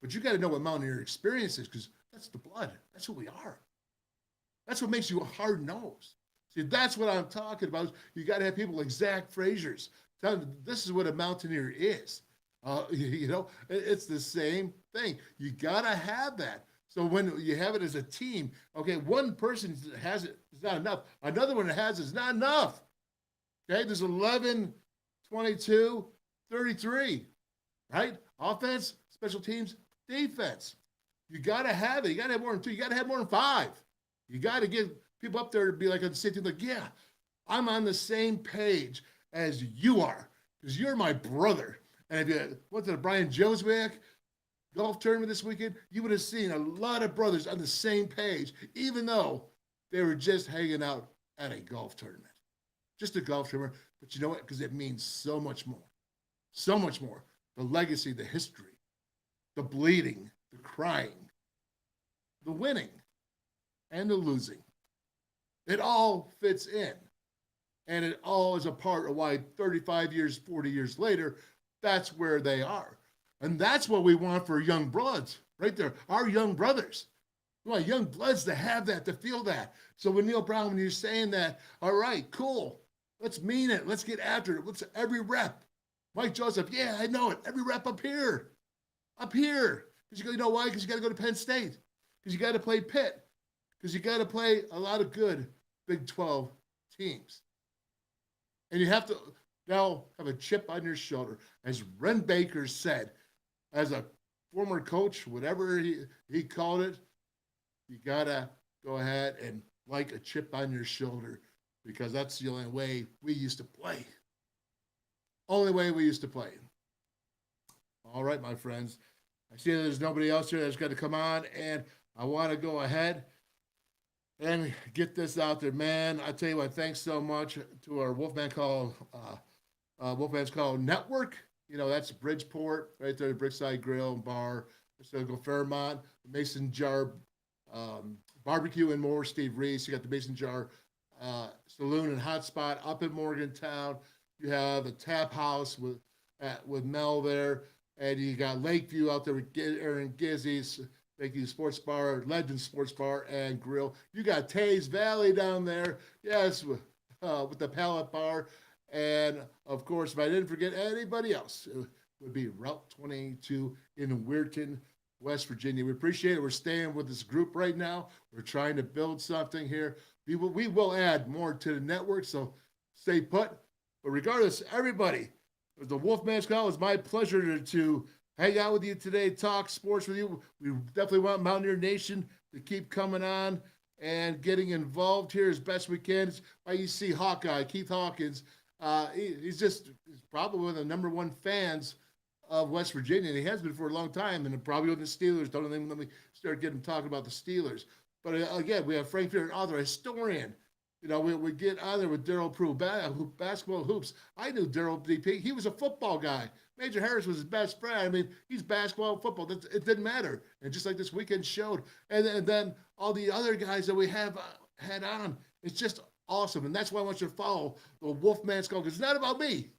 But you got to know what Mountaineer experience is because that's the blood. That's who we are. That's what makes you a hard nose. See, that's what I'm talking about. You got to have people like Zach Frazier's telling them this is what a Mountaineer is. It's the same thing. You got to have that. So when you have it as a team, okay, one person has it is not enough. Another one that has it is not enough. Okay, there's 11, 22, 33, right? Offense, special teams, defense. You got to have it. You got to have more than 2. You got to have more than 5. You got to get people up there to be like on the same team, like, yeah, I'm on the same page as you are because you're my brother. And if you went to the BrIan Jozwiak, golf tournament this weekend, you would have seen a lot of brothers on the same page, even though they were just hanging out at a golf tournament. Just a golf tournament. But you know what? Because it means so much more. So much more. The legacy, the history, the bleeding, the crying, the winning, and the losing. It all fits in. And it all is a part of why 35 years, 40 years later, that's where they are. And that's what we want for young bloods, right there. Our young brothers. We want young bloods to have that, to feel that. So when Neal Brown, when you're saying that, all right, cool. Let's mean it. Let's get after it. Let's every rep. Mike Joseph, yeah, I know it. Every rep up here. Up here. Because you know why? Because you got to go to Penn State. Because you got to play Pitt. Because you got to play a lot of good Big 12 teams. And you have to now have a chip on your shoulder. As Wren Baker said, as a former coach, whatever he called it, you got to go ahead and like a chip on your shoulder, because that's the only way we used to play. Only way we used to play. All right, my friends. I see there's nobody else here that's got to come on, and I want to go ahead and get this out there, man. I tell you what, thanks so much to our Wolfman's Call Network. You know, that's Bridgeport, right there, Brickside Grill and Bar. So go Fairmont, Mason Jar BBQ and More, Steve Reese. You got the Mason Jar Saloon and Hotspot up in Morgantown. You have a tap house with Mel there, and you got Lakeview out there with Aaron Gizzy's Lakeview Sports Bar, Legend Sports Bar and Grill. You got Teays Valley down there, yes, with the Pallet Bar, and of course, if I didn't forget anybody else, it would be Route 22 in Weirton, West Virginia. We appreciate it. We're staying with this group right now. We're trying to build something here. We will add more to the network, so stay put. But regardless, everybody, the Wolfman's Call, it's my pleasure to hang out with you today, talk sports with you. We definitely want Mountaineer Nation to keep coming on and getting involved here as best we can. It's why you see Hawkeye, Keith Hawkins. He's probably one of the number one fans of West Virginia, and he has been for a long time, and probably with the Steelers. Don't even let me start getting talking about the Steelers. But again, we have Frank Fear, an author, historian. You know, we get on there with Darryl Prue, basketball hoops. I knew Darryl DP. He was a football guy. Major Harris was his best friend. I mean, he's basketball and football. It didn't matter. And just like this weekend showed. And then all the other guys that we have had on, it's just awesome. And that's why I want you to follow the Wolfman's Call, because it's not about me.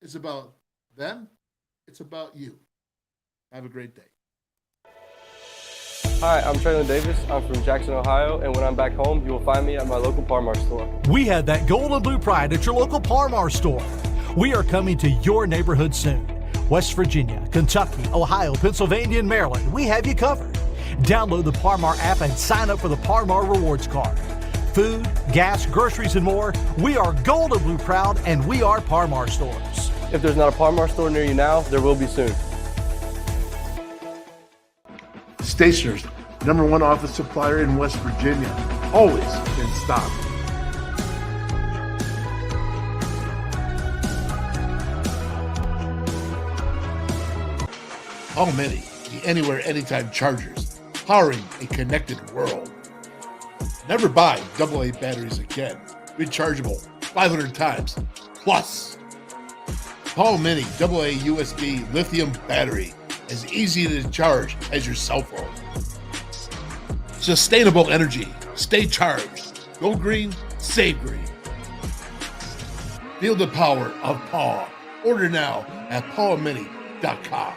It's about them. It's about you. Have a great day. Hi, I'm Traylon Davis. I'm from Jackson, Ohio, and when I'm back home, you will find me at my local Parmar store. We have that gold and blue pride at your local Parmar store. We are coming to your neighborhood soon. West Virginia, Kentucky, Ohio, Pennsylvania, and Maryland, we have you covered. Download the Parmar app and sign up for the Parmar Rewards Card. Food, gas, groceries, and more, we are gold and blue proud, and we are Parmar stores. If there's not a Parmar store near you now, there will be soon. Stationers, #1 office supplier in West Virginia. Always in stock. All many, the anywhere, anytime chargers, powering a connected world. Never buy AA batteries again. Rechargeable 500 times plus. Paul Mini AA USB lithium battery, as easy to charge as your cell phone. Sustainable energy. Stay charged. Go green, save green. Feel the power of Paul. Order now at paulmini.com.